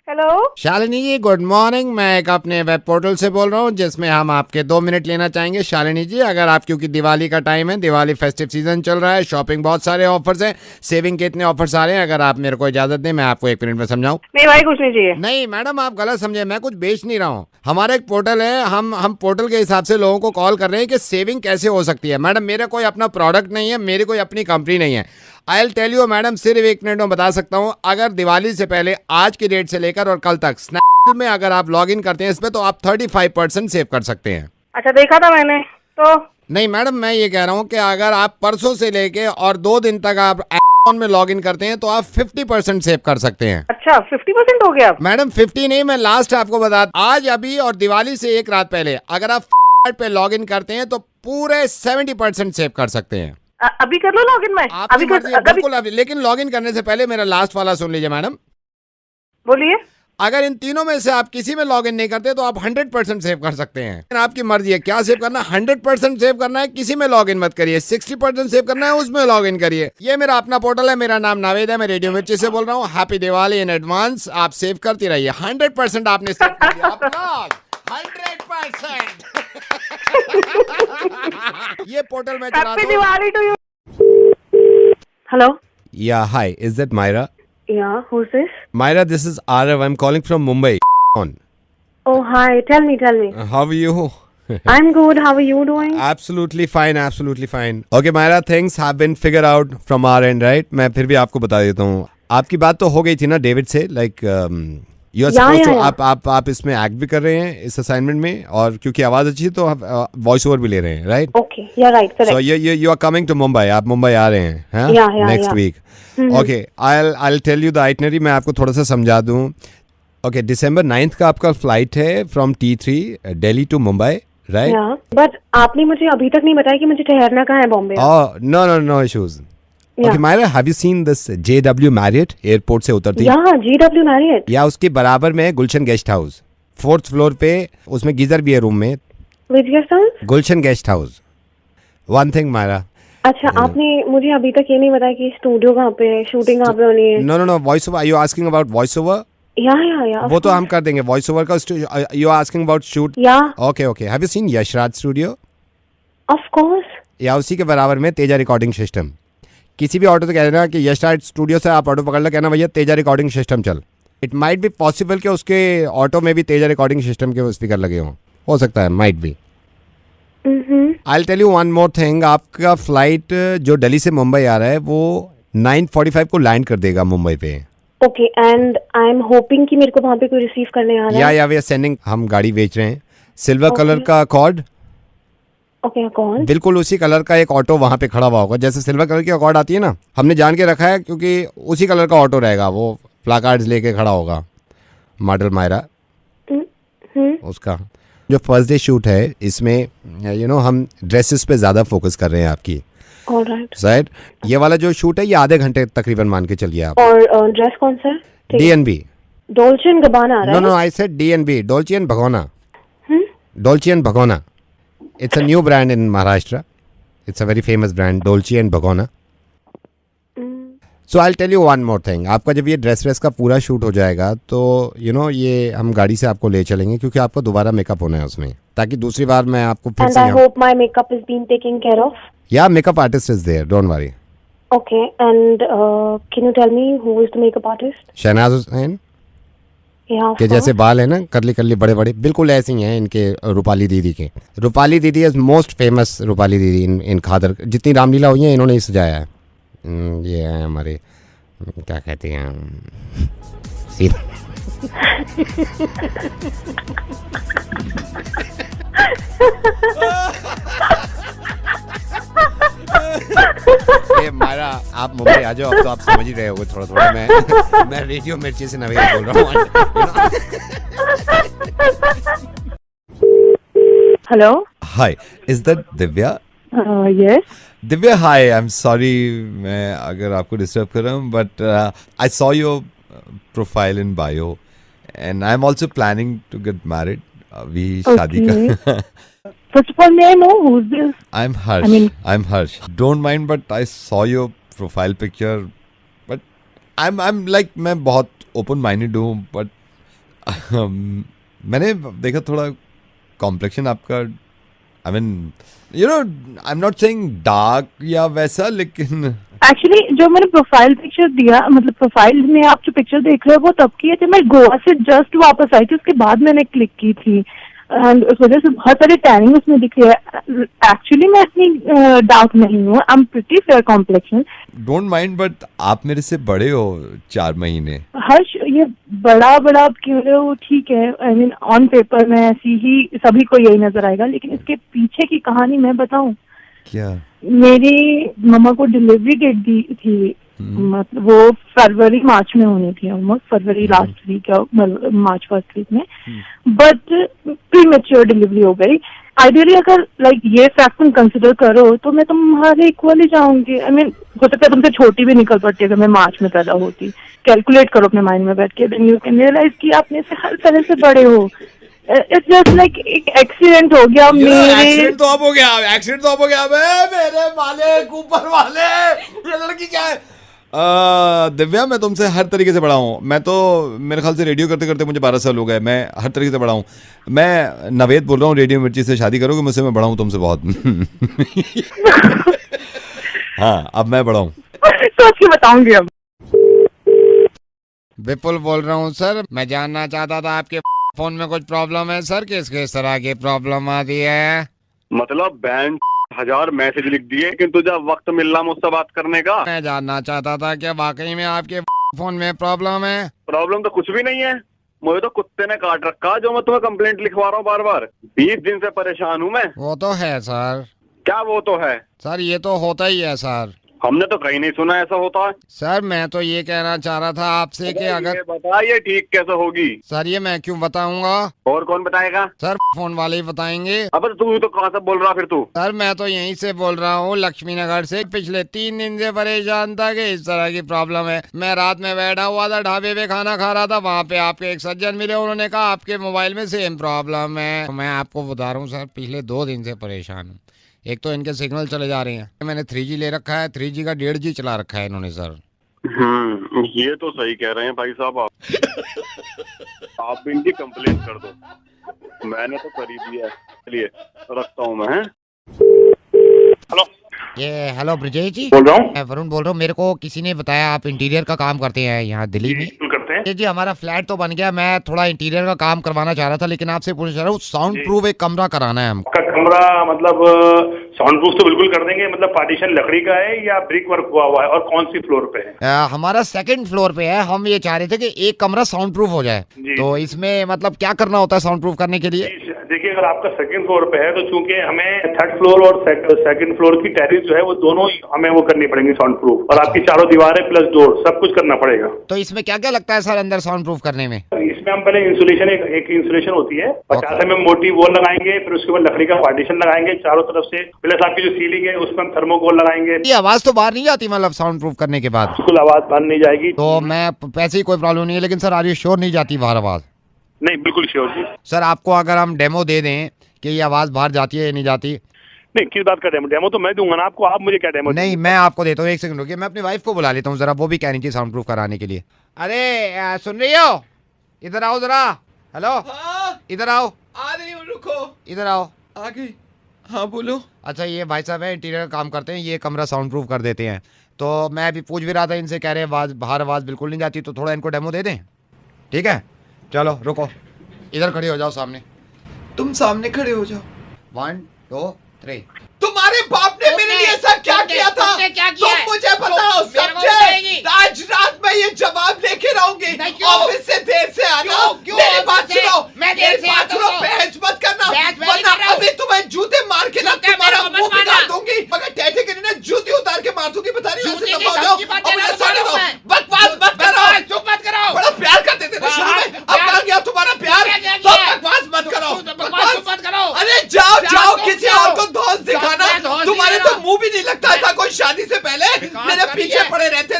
हेलो शालिनी जी गुड मॉर्निंग। मैं एक अपने वेब पोर्टल से बोल रहा हूँ जिसमें हम आपके 2 मिनट लेना चाहेंगे। शालिनी जी अगर आप, क्योंकि दिवाली का टाइम है, दिवाली फेस्टिव सीजन चल रहा है, शॉपिंग बहुत सारे ऑफर्स हैं, सेविंग के इतने ऑफर्स आ रहे हैं, अगर आप मेरे को इजाजत दें मैं आपको 1 मिनट में समझाऊं। नहीं भाई कुछ नहीं चाहिए। नहीं मैडम आप गलत समझे, मैं कुछ बेच नहीं रहा हूँ। हमारा एक पोर्टल है, हम पोर्टल के हिसाब से लोगों को कॉल कर रहे हैं कि सेविंग कैसे हो सकती है। मैडम मेरा कोई अपना प्रोडक्ट नहीं है, मेरी कोई अपनी कंपनी नहीं है। I will tell you madam, सिर्फ 1 मिनट में बता सकता हूँ। अगर दिवाली से पहले आज की डेट से लेकर और कल तक स्नैपडील में अगर आप लॉग इन करते हैं इसमें, तो आप 35% सेव कर सकते हैं। अच्छा देखा था मैंने तो। नहीं मैडम मैं ये कह रहा हूँ कि अगर आप परसों से लेके और 2 दिन तक आप Amazon में लॉग इन करते हैं तो आप 50% सेव कर सकते हैं। अच्छा 50% हो गया। मैडम 50 नहीं, मैं लास्ट आपको बता, आज अभी और दिवाली से 1 रात पहले अगर आप पे लॉग इन करते हैं तो पूरे 70% सेव कर सकते हैं। अभी कर लो लॉगिन में। अभी बिल्कुल अभी, लेकिन लॉगिन करने से पहले मेरा लास्ट वाला सुन लीजिए मैडम। बोलिए। अगर इन तीनों में से आप किसी में लॉगिन नहीं करते तो आप 100% सेव कर सकते हैं। आपकी मर्जी है क्या सेव करना, 100% सेव करना है, किसी में लॉगिन मत करिए। 60% सेव करना है, उसमें लॉगिन करिए। ये मेरा अपना पोर्टल है, मेरा नाम नावेद है, मैं रेडियो मिर्ची से बोल रहा हूँ। Happy Diwali in advance. आप सेव करती रहिए। 100% आपने सेव कर दिया। 100%। ये पोर्टल में चला happy Diwali to you. Hello? Yeah, hi. Is that Myra? Yeah, who's this? Myra, this is Arav. I'm calling from Mumbai. On. Oh, hi. Tell me. How are you? I'm good. How are you doing? Absolutely fine. Okay, Myra, things have been figured out from our end, right? मैं फिर भी आपको बता देता हूँ। आपकी बात तो हो गई थी ना डेविड से, like you are supposed to, आप इसमें एक्ट भी कर रहे हैं इस असाइनमेंट में, और क्योंकि आवाज अच्छी है तो आप वॉइस ओवर भी ले रहे हैं, right? Okay, you're right. Correct. So you are coming to Mumbai. आप मुंबई आ रहे हैं, हाँ? Next week. Okay, I'll tell you the itinerary. मैं आपको थोड़ा सा समझा दूँ। Okay, December 9th का आपका फ्लाइट है from T3 Delhi to Mumbai, right? Yeah, but आपने मुझे अभी तक नहीं बताया कि मुझे ठहरना कहाँ है Bombay. Oh, no issues. Okay, Myra, have you seen this JW Marriott airport से उतरती? Yeah, JW Marriott. या उसके बराबर में गुलशन गेस्ट हाउस, 4th फ्लोर पे, उसमें गीजर भी है रूम में। Which guest house? Gulshan guest house. One thing, Myra. अच्छा आपने मुझे अभी तक ये नहीं बताया कि स्टूडियो कहाँ पे है, शूटिंग कहाँ पे होनी है। No, voice over. Are you asking about voice over? Yeah. वो तो हम कर देंगे voice over का। You are asking about shoot? Yeah. Okay. Have you seen Yashraj studio? Of course. या उसी के बराबर में तेजा रिकॉर्डिंग सिस्टम। किसी भी ऑटो से कह देना कि यशराज स्टूडियो से आप ऑटो पकड़ लो, कहना भैया तेजा रिकॉर्डिंग सिस्टम चल। इट माइट बी पॉसिबल कि उसके ऑटो में भी तेजा रिकॉर्डिंग सिस्टम के स्पीकर लगे हों, हो सकता है, might be. I will tell you one more thing. आपका फ्लाइट जो दिल्ली से मुंबई आ रहा है वो 9:45 को लैंड कर देगा मुंबई पे। Okay, and I am hoping कि मेरे को वहाँ पे कोई रिसीव करने आ रहा है। या वी आर सेंडिंग, हम गाड़ी बेच रहे हैं, सिल्वर कलर का अकॉर्ड। ओके, कौन? बिल्कुल उसी कलर का एक ऑटो वहाँ पे खड़ा हुआ होगा, जैसे सिल्वर कलर की अकॉर्ड आती है ना, हमने जान के रखा है क्योंकि उसी कलर का ऑटो रहेगा, वो प्लाकार्ड्स लेके खड़ा होगा, मॉडल मायरा उसका। जो फर्स्ट डे शूट है इसमें हम ड्रेसेस पे ज़्यादा फोकस कर रहे हैं आपकी। राइट, ये वाला जो शूट है ये आधे घंटे तकरीबन मान के चलिए आप। और ड्रेस कौन सा? DNB, डोल्चे एंड गबाना आ रहा है। No I said DNB, Dolce and भगोना। डोल्चे एंड भगोना, it's a new brand in Maharashtra. It's a very famous brand, Dolce and Gabbana. So I'll tell you one more thing. आपका जब ये dress का पूरा शूट हो जाएगा तो ये हम गाड़ी से आपको ले चलेंगे, क्योंकि आपको दोबारा मेकअप होना है उसमें, ताकि दूसरी बार मैं आपको फिर से। And I hope my makeup is being taken care of. Yeah, makeup artist is there. Don't worry. Okay, and can you tell me who is the makeup artist? Shehnaaz Hussain के जैसे बाल है ना, करली बड़े बड़े, बिल्कुल ऐसे ही हैं इनके रूपाली दीदी के। रूपाली दीदी इज मोस्ट फेमस। रूपाली दीदी इन खादर जितनी रामलीला हुई है इन्होंने ही सजाया है। ये है हमारे क्या कहते हैं मारा, आप मुंबई आ जाओ, अब तो आप समझ ही रहे होगे थोड़ा। मैं रेडियो मिर्ची से नवेद बोल रहा हूँ। Hello, hi, is that Divya? Yes Divya, hi, I am sorry मैं अगर आपको डिस्टर्ब कर रहा हूँ, but I saw your profile in bio and I am also planning to get married. अभी शादी का। First of all, may I know who's this? I'm Harsh. I'm Harsh. Don't mind, but I saw your profile picture. But I'm like मैं बहुत open minded हूँ, but मैंने देखा थोड़ा complexion आपका, I mean you know, I am not saying dark या वैसा, लेकिन एक्चुअली जो मैंने प्रोफाइल पिक्चर दिया, मतलब प्रोफाइल में आप जो पिक्चर देख रहे हो वो तब की है जब मैं गोवा से जस्ट वापस आई थी, उसके बाद मैंने क्लिक की थी एंड उस वजह से बहुत सारी टैनिंग उसमें दिख रही है। एक्चुअली मैं इतनी डार्क नहीं हूँ, I am pretty fair complexion. Don't mind, but आप मेरे से बड़े हो 4 महीने। हर्ष, ये बड़ा बड़ा आप क्यों रहे हो, ठीक है, आई मीन ऑन पेपर में ऐसी ही सभी को यही नजर आएगा, लेकिन इसके पीछे की कहानी मैं बताऊं क्या? मेरी मम्मा को डिलीवरी डेट दी थी, मतलब वो फरवरी मार्च में होनी थी, ऑलमोस्ट फरवरी लास्ट वीक या मार्च फर्स्ट वीक में, बट प्री मेच्योर डिलीवरी हो गई। आइडियली अगर लाइक ये फैक्ट तुम कंसिडर करो तो मैं तुम्हारे इक्वल ही जाऊंगी। आई मीन हो सकता है तुमसे छोटी भी निकल पड़ती अगर मैं मार्च में पैदा होती। कैलकुलेट करो अपने माइंड में बैठ के, देन यू कैन रियलाइज कि आप मेरे से हर तरह से बड़े हो। इट्स जस्ट लाइक एक एक्सीडेंट हो गया मेरे। एक्सीडेंट तो अब हो गया, एक्सीडेंट तो अब हो गया। मेरे मालिक ऊपर वाले, ये लड़की क्या है? दिव्या, मैं तुमसे हर तरीके से बड़ा हूँ। मैं तो मेरे ख्याल से रेडियो करते करते मुझे 12 साल हो गए। मैं हर तरीके से बड़ा हूँ। मैं नवेद बोल रहा हूँ, रेडियो मिर्ची से शादी करोगे मुझसे? मैं बड़ा हूँ तुमसे बहुत। हाँ, अब मैं बड़ा हूँ। सोच के बताऊंगी अब। विपुल बोल रहा हूँ सर, मैं जानना चाहता था आपके फोन में कुछ प्रॉब्लम है सर? किस तरह की प्रॉब्लम आती है? मतलब बैंड 1000 मैसेज लिख दिए, किंतु जब वक्त मिल रहा मुझसे बात करने का। मैं जानना चाहता था क्या वाकई में आपके फोन में प्रॉब्लम है? प्रॉब्लम तो कुछ भी नहीं है, मुझे तो कुत्ते ने काट रखा जो मैं तुम्हें कंप्लेंट लिखवा रहा हूँ बार बार। 20 दिन से परेशान हूँ मैं। वो तो है सर। क्या वो तो है सर? ये तो होता ही है सर। हमने तो कहीं नहीं सुना ऐसा होता है। सर मैं तो ये कहना चाह रहा था आपसे कि अगर बताइए ठीक कैसे होगी? सर ये मैं क्यों बताऊंगा? और कौन बताएगा? सर फोन वाले ही बताएंगे। अब तू तो कहाँ से बोल रहा फिर तू? सर मैं तो यहीं से बोल रहा हूँ, लक्ष्मी नगर से। पिछले 3 दिन से परेशान था कि इस तरह की प्रॉब्लम है। मैं रात में बैठा हुआ था, ढाबे पे खाना खा रहा था, वहाँ पे आपके एक सज्जन मिले, उन्होंने कहा आपके मोबाइल में सेम प्रॉब्लम है। मैं आपको बता रहा हूँ सर, पिछले 2 दिन से परेशान हूँ। एक तो इनके सिग्नल चले जा रहे हैं। मैंने 3G ले रखा है, 3G का 1.5G चला रखा है इन्होंने सर। ये तो सही कह रहे हैं भाई साहब आप भी इनकी कंप्लेंट कर दो। मैंने तो करी दिया है, चलिए रखता हूँ मैं। हेलो, ये हेलो ब्रजेश जी बोल रहा हूँ। मैं वरुण बोल रहा हूँ। मेरे को किसी ने बताया आप इंटीरियर का काम करते हैं यहाँ दिल्ली में। करते हैं जी, हमारा फ्लैट तो बन गया, मैं थोड़ा इंटीरियर का काम करवाना चाह रहा था, लेकिन आपसे पूछना चाह रहा हूँ साउंड प्रूफ एक कमरा कराना है हमको। कमरा मतलब साउंड प्रूफ तो बिल्कुल कर देंगे। मतलब पार्टीशन लकड़ी का है या ब्रिक वर्क हुआ है, और कौन सी फ्लोर पे है? हमारा 2nd फ्लोर पे है। हम ये चाह रहे थे कि एक कमरा साउंड प्रूफ हो जाए, तो इसमें मतलब क्या करना होता है साउंड प्रूफ करने के लिए? देखिए, अगर आपका 2nd फ्लोर पे है तो चूंकि हमें 3rd फ्लोर और 2nd फ्लोर की टेरेस जो है वो दोनों हमें वो करनी पड़ेंगी साउंड प्रूफ, और आपकी चारों दीवारें प्लस डोर सब कुछ करना पड़ेगा। तो इसमें क्या क्या लगता है सर अंदर साउंड प्रूफ करने में? इसमें हम पहले इंसुलेशन एक इंसुलेशन होती है, 50 mm मोटी वॉल लगाएंगे, फिर उसके बाद लकड़ी का पार्टीशन लगाएंगे चारों तरफ से, प्लस आपकी जो सीलिंग है उसमें हम थर्मोकोल लगाएंगे। ये आवाज तो बाहर नहीं जाती मतलब साउंड प्रूफ करने के बाद? बिल्कुल आवाज बाहर नहीं जाएगी। तो मैं पैसे ही कोई प्रॉब्लम नहीं है, लेकिन सर आर यू श्योर नहीं जाती बाहर आवाज? नहीं, बिल्कुल श्योर जी। सर आपको अगर हम डेमो दे दें कि ये आवाज बाहर जाती है या नहीं जाती? नहीं, किस बात का डेमो? डेमो तो मैं दूंगा ना आपको, आप मुझे क्या डेमो? नहीं, मैं आपको देता हूँ। 1 सेकंड रुकिए, मैं अपनी वाइफ को बुला लेता हूँ जरा, वो भी कह रही थी साउंड प्रूफ कराने के लिए। अरे सुन रही हो? इधर आओ जरा। हेलो, इधर आओ। आ रही हूँ, रुको। इधर आओ। आ गई। हाँ बोलो। अच्छा, ये भाई साहब है, इंटीरियर का काम करते हैं, ये कमरा साउंड प्रूफ कर देते हैं। तो मैं अभी पूछ भी रहा था इनसे, कह रहे हैं बाहर आवाज़ बिल्कुल नहीं जाती, तो थोड़ा इनको डेमो दे दें? ठीक है, चलो रुको, इधर खड़े हो जाओ सामने। तुम सामने खड़े हो जाओ। 1 2 3। तुम्हारे बाप ने मेरे लिए ऐसा क्या किया था? तुम मुझे बताओ, समझे? आज रात में ये जवाब लेके रहूंगी। ऑफिस से देर से आना। मेरी बात सुनो, मेरी बात सुनो, बहस मत करना, वरना अभी तुम्हें जूते मार के ना तुम्हारा मुंह बिगाड़ दूंगी। मगर टैटे के लिए जूती उतार के मार दूंगी। बता रही ऐसे दबा जाओ, बकवास मत करो, चुप मत करो। बड़ा प्यार करते थे शुरू में, अब कहाँ गया तुम्हारा प्यार? तो बकवास मत करो। अरे जाओ जाओ, किसी और को दोस्त दिखाना। तुम्हारे तो मुंह भी नहीं लगता था कोई शादी से पहले। मेरे पीछे पड़े रहते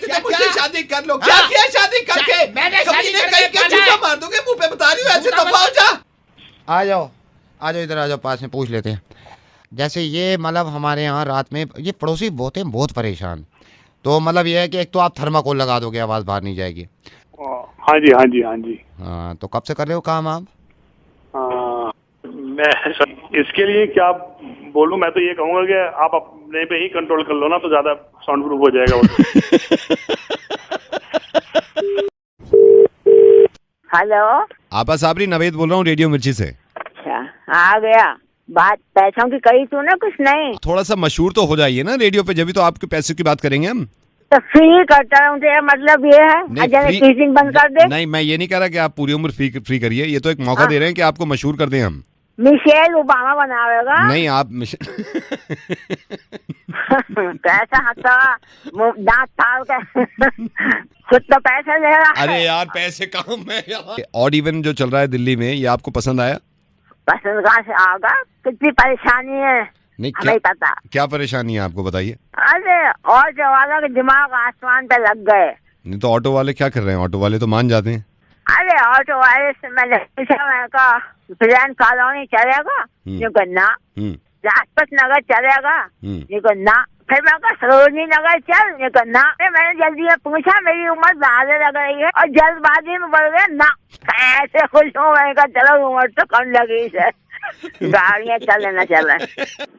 थे, मुझसे शादी कर लो। क्या किया शादी करके? कभी ने कहीं के जूता मार दूंगे मुंह पे, बता रही हूँ। ऐसे दबाओ जा। आ जाओ इधर आ जाओ, पास में पूछ लेते हैं। जैसे ये मतलब हमारे यहाँ रात में ये पड़ोसी बहुत हैं, बहुत परेशान। तो मतलब ये है कि एक तो आप थर्माकोल लगा दोगे, आवाज़ बाहर नहीं जाएगी। हाँ जी हाँ जी हाँ जी। हाँ, तो कब से कर रहे हो काम आप? मैं इसके लिए क्या बोलूं, मैं तो ये कहूंगा कि आप अपने पे ही कंट्रोल कर लो ना, तो ज्यादा साउंड प्रूफ हो जाएगा वो। हेलो, आपा साबरी, नवेद बोल रहा हूँ रेडियो मिर्ची से। अच्छा आ गया। बात पैसों की कही तूने, कुछ नहीं। थोड़ा सा मशहूर तो हो जाइए ना रेडियो पे, जब भी तो आपके पैसे की बात करेंगे हम। तो फ्री करता हूँ, तो मतलब ये है टीचिंग बंद कर दे। नहीं, मैं ये नहीं कह रहा कि आप पूरी उम्र फ्री करिए, ये तो एक मौका दे रहे हैं कि आपको मशहूर कर दें हम। मिशेल ओबामा बनावेगा? नहीं, आप कैसा हंसा, दांत फाड़ के कुछ तो पैसे ले रहा है। अरे यार पैसे कहाँ में यार। ऑड इवन जो चल रहा है दिल्ली में, ये आपको पसंद आया? पसंद कहाँ से आगा, कितनी परेशानी है नहीं, हमें पता। क्या परेशानी है आपको, बताइए। अरे ऑटो वालों के दिमाग आसमान पे लग गए। नहीं तो ऑटो वाले क्या कर रहे हैं, ऑटो वाले तो मान जाते हैं। अरे ऑटो वाले से मैंने पूछा, मैं कहा प्लान कॉलोनी चलेगा? ये को ना। लाजपत नगर चलेगा? ये को ना। फिर मैं कहा सरोजनी नगर चल? ये को ना। मैंने जल्दी में पूछा, मेरी उम्र ज्यादा लग रही है और जल्दबाजी में बढ़ गए ना। ऐसे खुश हूँ, मैं कहा चलो उम्र तो कम लगी है, गाड़ियाँ चले न चले।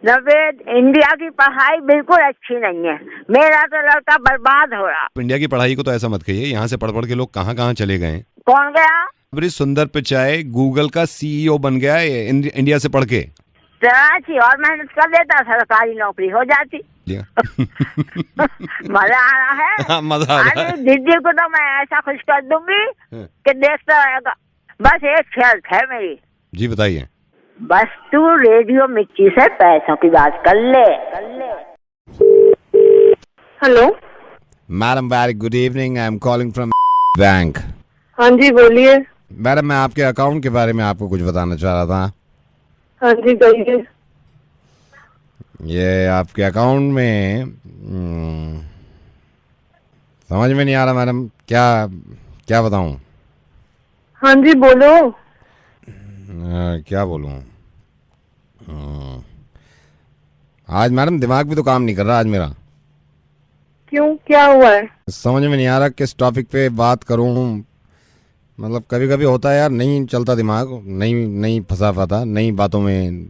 नवेद, इंडिया की पढ़ाई बिल्कुल अच्छी नहीं है, मेरा तो लड़का बर्बाद हो रहा। इंडिया की पढ़ाई को तो ऐसा मत कहिए, यहाँ से पढ़ के लोग कहाँ कहाँ चले गए। कौन गया? बड़ी सुंदर पिचाई गूगल का CEO बन गया है इंडिया से पढ़ के। कराची और मेहनत कर लेता, सरकारी नौकरी हो जाती। मजा आ रहा है। हाँ, मजा आ रहा है। दीदी को तो मैं ऐसा खुश कर दूंगी कि देखता रहेगा। बस एक शर्त है मेरी। जी बताइए। बस तू रेडियो मिर्ची से पैसों की बात कर ले। Hello madam, very good evening, I am calling from bank. हाँ जी बोलिए। मैडम, मैं आपके अकाउंट के बारे में आपको कुछ बताना चाह रहा था। हाँ जी कहिए। ये आपके अकाउंट में समझ में नहीं आ रहा मैडम, क्या बताऊं। हाँ जी बोलो। क्या बोलूं। आज मैडम दिमाग भी तो काम नहीं कर रहा आज मेरा। क्यों, क्या हुआ है? समझ में नहीं आ रहा किस टॉपिक पे बात करूं। मतलब कभी कभी होता है यार, नहीं चलता दिमाग, नहीं फंसा पाता, नई बातों में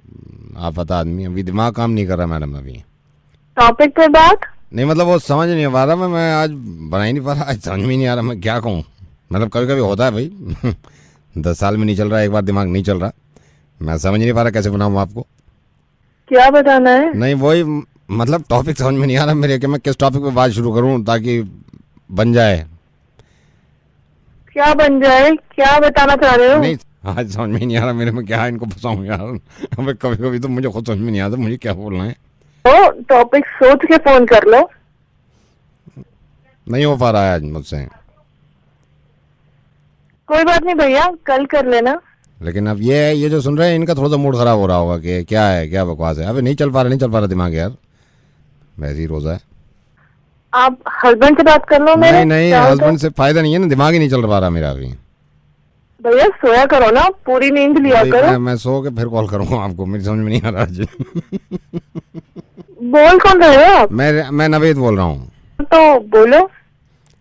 आ पाता आदमी। अभी दिमाग काम नहीं कर रहा मैडम अभी। टॉपिक पे बात नहीं, मतलब वो समझ नहीं पा रहा मैं आज बना ही नहीं पा रहा, आज समझ में नहीं आ रहा मैं क्या कहूँ। मतलब कभी कभी होता है भाई 10 साल में नहीं चल रहा, एक बार दिमाग नहीं चल रहा, मैं समझ नहीं पा रहा कैसे बनाऊँ आपको। क्या बताना है? नहीं वही मतलब टॉपिक समझ में नहीं आ रहा मेरे कि मैं किस टॉपिक पे बात शुरू करूँ ताकि बन जाए। क्या बन जाए, क्या बताना चाह रहे हो? नहीं आज समझ में नहीं आ रहा मेरे में क्या इनको फंसाऊं यार। अबे कभी कभी तो मुझे खुद समझ में नहीं आता मुझे क्या बोलना है। तो टॉपिक सोच के फोन कर लो। नहीं हो पा रहा है आज मुझसे। कोई बात नहीं भैया, कल कर लेना। लेकिन अब ये जो सुन रहे हैं इनका थोड़ा सा मूड खराब हो रहा होगा कि क्या है, क्या बकवास है। अबे नहीं चल पा रहा दिमाग यार, वैसे ही रोजा है। आप हस्बैंड से बात कर लो मेरे। नहीं हस्बैंड से फायदा नहीं है ना, दिमाग ही नहीं चल पा रहा मेरा अभी। भैया सोया करो ना, पूरी नींद लिया करो। मैं सो के फिर कॉल करूंगा आपको, मेरी समझ में नहीं आ रहा आज। बोल कौन रहे हो आप? मैं नवेद बोल रहा हूँ। तो बोलो।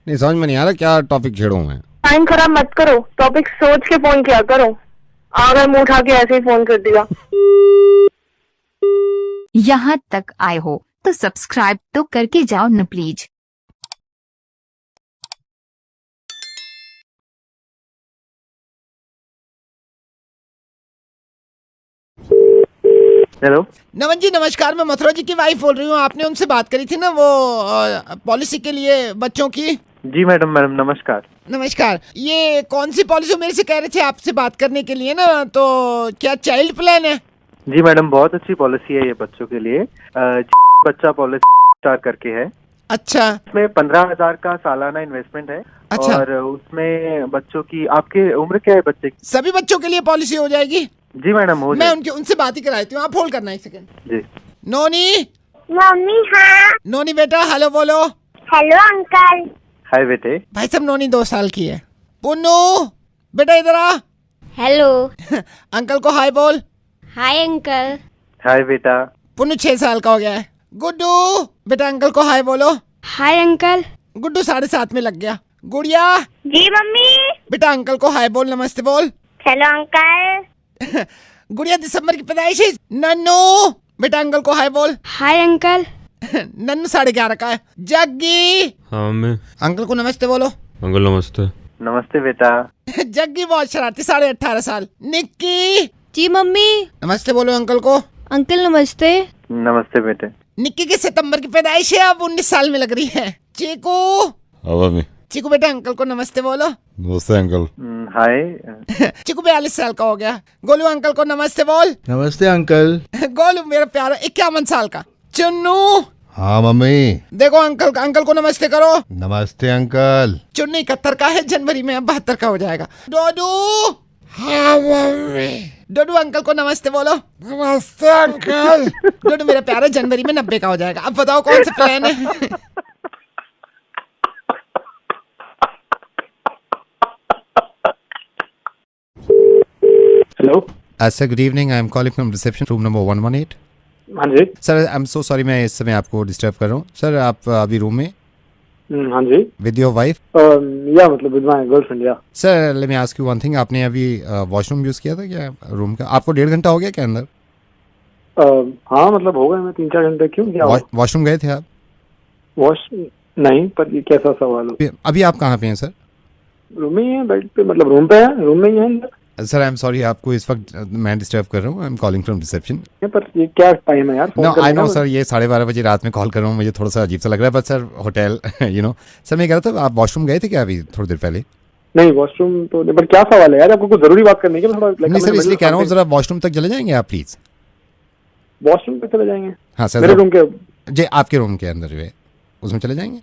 नहीं समझ में नहीं आ रहा क्या टॉपिक छेड़ूं मैं। टाइम खराब मत करो, टॉपिक सोच के फोन किया करो। अगर मुंह उठा के ऐसे ही फोन कर दिया। यहाँ तक आए हो तो सब्सक्राइब तो करके जाओ न प्लीज। हेलो नमन जी नमस्कार, मैं मथुरा जी की वाइफ बोल रही हूँ। आपने उनसे बात करी थी ना वो पॉलिसी के लिए बच्चों की। जी मैडम नमस्कार। नमस्कार, ये कौन सी पॉलिसी मेरे से कह रहे थे आपसे बात करने के लिए ना, तो क्या चाइल्ड प्लान है? जी मैडम बहुत अच्छी पॉलिसी है ये बच्चों के लिए। बच्चा पॉलिसी स्टार करके है। अच्छा। उसमें 15,000 का सालाना इन्वेस्टमेंट है। अच्छा। और उसमें बच्चों की, आपके उम्र क्या है बच्चे की? सभी बच्चों के लिए पॉलिसी हो जाएगी? जी मैडम हो मैं उनसे बात ही कराती हूँ, आप होल्ड करना एक सेकंड। जी। नोनी। मम्मी हाँ। नोनी बेटा हेलो बोलो। Hello uncle. हाय बेटे। भाई साहब नोनी 2 साल की है। पुन्नू बेटा इधर आ। हेलो। अंकल को हाय बोल। Hi uncle. हाय बेटा। पुन्नू 6 साल का हो गया है। गुड्डू बेटा अंकल को हाय बोलो। Hi uncle. गुड्डू 7.5 में लग गया। गुड़िया। जी मम्मी। बेटा अंकल को हाय बोल, नमस्ते बोल। Hello uncle. गुड़िया दिसंबर की पैदाइश है। नन्नू बेटा अंकल को हाय बोल। Hi uncle. नन्नू 11:30 का है। जग्गी। हाँ मैं। अंकल को नमस्ते बोलो। अंकल नमस्ते। नमस्ते बेटा। जग्गी बहुत शरारती, 18.5 साल। निक्की। जी मम्मी। नमस्ते बोलो अंकल को। अंकल नमस्ते। नमस्ते बेटे। निक्की की सितंबर की पैदाइश है, अब 19 साल में लग रही है। चीकू। चीकू बेटा अंकल को नमस्ते बोलो। नमस्ते अंकल। हाय। चीकू 42 साल का हो गया। गोलू अंकल को नमस्ते बोल। नमस्ते अंकल। गोलू मेरा प्यारा 51 साल का। चुन्नू। हाँ मम्मी। देखो अंकल को नमस्ते करो। नमस्ते अंकल। चुन्नू 71 का है, जनवरी में 72 का हो जाएगा। डोडू। हाँ मम्मी। डोडू अंकल को नमस्ते बोलो। नमस्ते अंकल। डोडू मेरा प्यारा जनवरी में 90 का हो जाएगा। अब बताओ कौन सा प्लान है। Hello sir, good evening. I am calling from reception, room number 118। हाँ जी sir, I am so sorry, मैं इस समय आपको डिस्टर्ब कर रहा हूँ। सर आप अभी रूम में? हाँ जी। With your wife? या मतलब विद माय गर्लफ्रेंड या। Sir let me ask you one thing, आपने अभी वॉशरूम यूज़ किया था क्या रूम का? आपको 1.5 घंटा हो गया क्या अंदर? हाँ मतलब हो गए मैं 3-4 घंटे। क्यों, क्या वॉशरूम गए थे आप? वॉश नहीं, पर ये कैसा सवाल हो? अभी आप कहाँ पे हैं सर? रूम में ही है, बेड पे, मतलब रूम पे है, रूम में ही है अंदर। सर आई एम सॉरी, आपको इस वक्त मैं डिस्टर्ब कर रहा हूँ। I am calling from reception. पर ये क्या टाइम है यार? नो आई नो सर, ये 12:30 बजे रात में कॉल कर रहा हूँ, मुझे थोड़ा सा अजीब सा लग रहा है। But sir hotel you know. Sir मैं कह रहा था, आप वॉशरूम गए थे क्या अभी थोड़ी देर पहले? नहीं वॉशरूम तो नहीं, पर क्या सवाल है यार? आपको कुछ जरूरी बात करनी है क्या? थोड़ा नहीं सर, इसलिए कह रहा हूँ, जरा वॉशरूम तक चले जाएंगे आप प्लीज? वॉशरूम पे चले जाएंगे? हाँ सर। मेरे रूम के? जी आपके रूम के अंदर जो है उसमें चले जाएंगे।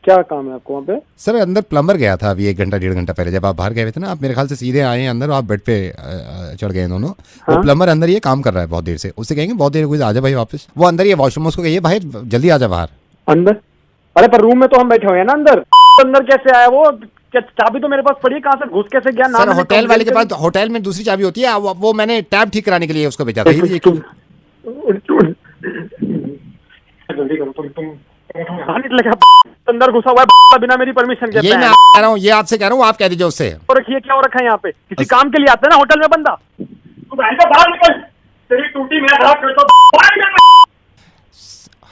क्या काम है आपको वहाँ पे? सर अंदर प्लम्बर गया था अभी 1 घंटा 1.5 घंटा पहले, जब आप बाहर गए थे ना, आप मेरे ख्याल से सीधे आए हैं अंदर, आप बेड पे चढ़ गए दोनों। हाँ? वो प्लम्बर अंदर ये काम कर रहा है बहुत देर से, उससे कहेंगे बहुत देर हुई, आजा भाई वापस। वो अंदर ये वॉशरूम, उसको कहिए भाई जल्दी आजा बाहर। अंदर? अरे पर रूम में तो हम बैठे हुए हैं ना अंदर। अंदर कैसे आया वो? चाबी तो मेरे पास पड़ी है, कहाँ से घुस कैसे गया? सर होटल वाले के पास, होटल में दूसरी चाबी होती है, वो मैंने टैब ठीक कराने के लिए उसको भेजा था। जल्दी करो तुम अंदर घुसा हुआ है बिना मेरी परमिशन के। ये मैं कह रहा हूँ, ये आपसे कह रहा हूँ, आप कह दीजिए उससे। और रखिए क्या हो रखा है यहाँ पे? किसी काम के लिए आता है ना होटल में बंदा। तू बाहर निकल, तेरी टूटी मैं खराब करता हूँ।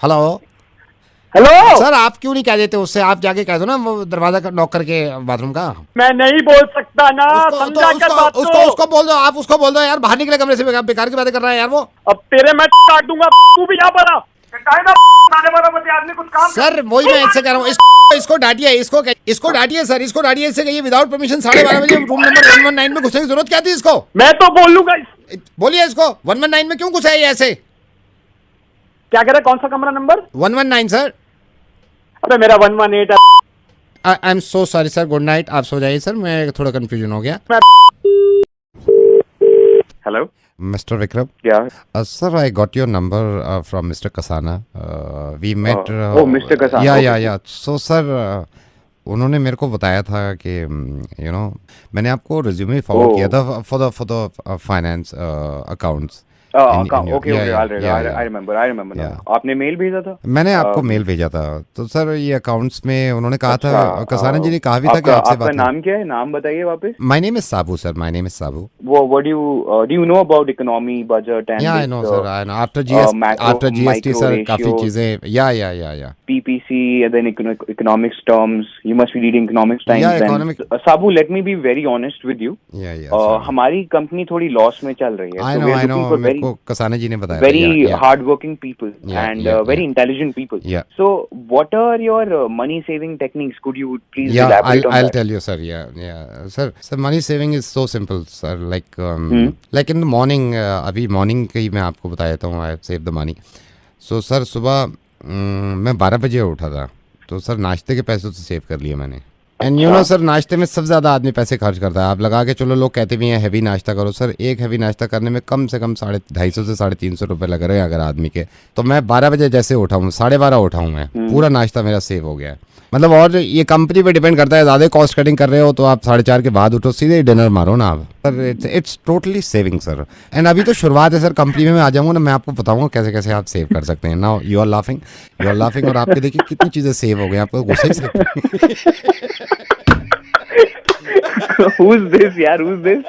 हेलो हेलो सर, आप क्यों नहीं कह देते उससे? आप जाके कह दो ना, वो दरवाजा नॉक करके बाथरूम का। मैं नहीं बोल सकता ना, समझा कर बात को। उसको बोल दो, आप उसको बोल दो यार, बाहर निकले कमरे से, बेकार की बातें कर रहा है यार वो। अब तेरे मैं काट दूंगा, तू भी यहाँ पर आ। आदमी कुछ काम। सर वही मैं इससे कह रहा हूँ, इसको डांटिए, इसको डांटिए सर, इसको डांटिए, इससे कहिए विदाउट परमिशन 12:30 बजे रूम नंबर 119 में घुसने की जरूरत क्या थी इसको? मैं तो बोलूंगा। बोलिए इसको, 119 में क्यों घुसा है ऐसे? क्या कह रहे? कौन सा कमरा नंबर? 119 सर। अरे मेरा 118 है। I am so sorry sir, good night, आप सो जाइए सर, मैं थोड़ा कंफ्यूजन हो गया। Hello mister Vikram. क्या sir, I got your number from mister Kasana, we met. Mister Kasana. Yeah so sir उन्होंने मेरे को बताया था कि यू नो मैंने आपको रिज्यूमे फॉरवर्ड किया था for the finance accounts. Okay I remember now. आपने मेल भेजा था? मैंने आपको मेल भेजा था। तो सर ये अकाउंट्स में उन्होंने कहा था, कसाना जी ने कहा भी था कि आपसे बात। आपका नाम क्या है? नाम बताइए वापस। My name is Sabu sir, my name is Sabu. What do you know about economy, budget and I know sir, I know. After GST sir, काफी चीजें या PPC and then economics terms. You must be reading economics times. Yeah, economics. Sabu, let me be very honest with you. हमारी company थोड़ी loss में चल रही है। I know. मेरे को कसाना जी ने बताया। Very hard-working people and very intelligent people. Yeah. So, what are your money saving techniques? Could you please elaborate on that? I'll tell you sir. Yeah. Sir, money saving is so simple sir. Like in the morning, अभी morning की मैं आपको बता देता हूँ, I save the money. So sir सुबह मैं 12 बजे उठा था, तो सर नाश्ते के पैसे तो सेव कर लिए मैंने। एंड यू नो सर, नाश्ते में सबसे ज़्यादा आदमी पैसे खर्च करता है। आप लगा के चलो, लोग कहते भी हैं हैवी नाश्ता करो। सर एक हैवी नाश्ता करने में कम से कम 250 से 350 रुपये लग रहे हैं अगर आदमी के। तो मैं 12 बजे जैसे उठा हूँ, 12:30 उठा हूँ मैं, पूरा नाश्ता मेरा सेव हो गया है। मतलब और ये कंपनी पे डिपेंड करता है, ज़्यादा कॉस्ट कटिंग कर रहे हो तो आप 4:30 के बाद उठो, सीधे डिनर मारो ना आप sir. It's totally saving sir. And अभी तो शुरुआत है सर, कंपनी में मैं आ जाऊँगा ना, मैं आपको बताऊँगा कैसे कैसे आप सेव कर सकते हैं। नाउ यू आर लाफिंग और आपके देखिए कितनी चीज़ें सेव हो गई, आपको गुस्से से। Who's this यार? Who's this?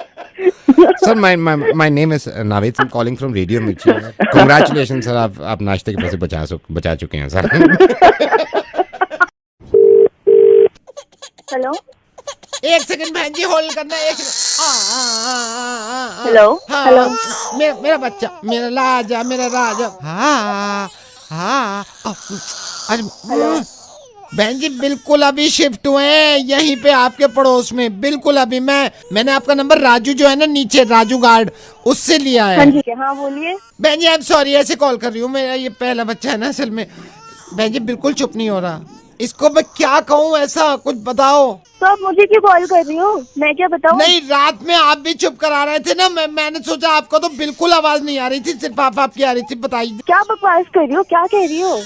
Sir my name is Navid. I'm calling from Radio Mirchi. Congratulations sir, आप नाश्ते के पैसे बचा चुके हैं सर। हेलो, एक सेकंड बहन जी होल्ड करना, एक हेलो हेलो, मेरा बच्चा, मेरा राजा, मेरा राजा। अरे बहन जी बिल्कुल अभी शिफ्ट हुए हैं यहीं पे आपके पड़ोस में, बिल्कुल अभी मैंने आपका नंबर राजू जो है ना नीचे राजू गार्ड उससे लिया है। हाँ जी, हाँ बोलिए। बहन जी आई एम सॉरी ऐसे कॉल कर रही हूँ, मेरा ये पहला बच्चा है ना असल में। बहन जी बिल्कुल चुप नहीं हो रहा, इसको मैं क्या कहूँ, ऐसा कुछ बताओ। तो आप मुझे क्यों कॉल कर रही हो, मैं क्या बताऊँ? नहीं, रात में आप भी चुप करा रहे थे ना, मैंने सोचा आपको तो बिल्कुल आवाज नहीं आ रही थी, सिर्फ आपकी आ रही थी। बताइए क्या बकवास कर रही हो, क्या कह रही हो?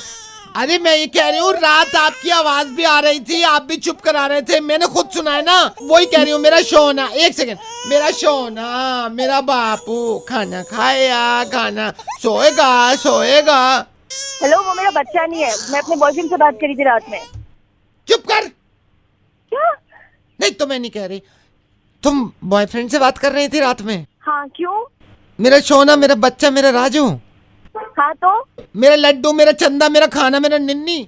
अरे मैं ये कह रही हूँ रात आपकी आवाज भी आ रही थी, आप भी चुप करा रहे थे, मैंने खुद सुना है ना, वही कह रही हूँ। मेरा शोना, एक सेकंड, मेरा शोना, मेरा बापू खाना खाया, खाना सोएगा। हेलो, वो मेरा बच्चा नहीं है, मैं अपने बॉयफ्रेंड से बात करी थी रात में। चुप कर। क्या? नहीं तो मैं नहीं कह रही, तुम बॉयफ्रेंड से बात कर रही थी रात में? हाँ, क्यों? मेरा सोना, मेरा बच्चा, मेरा राजू। हाँ तो? मेरा लड्डू, मेरा चंदा, मेरा खाना, मेरा निन्नी।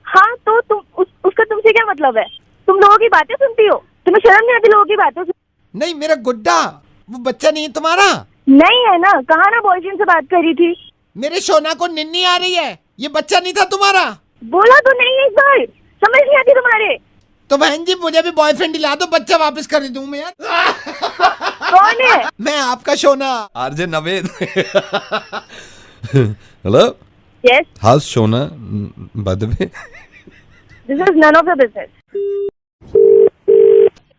हाँ तो उसका तुमसे क्या मतलब है? तुम लोगों की बातें सुनती हो, तुम्हें शर्म नहीं आती लोगों की बातें? नहीं, मेरा गुड्डा, वो बच्चा नहीं है तुम्हारा? नहीं है ना, कहा ना बॉयफ्रेंड से बात करी थी। मेरे सोना को निन्नी आ रही है, ये बच्चा नहीं था तुम्हारा? बोला तो नहीं है, इस बार समझ नहीं आती तुम्हारे। तो बहन जी मुझे भी बॉयफ्रेंड दिला दो, बच्चा वापस कर दूं मैं यार। कौन है? मैं आपका सोना। RJ Naved. Hello, yes, how Sona by the way? This is none of your business.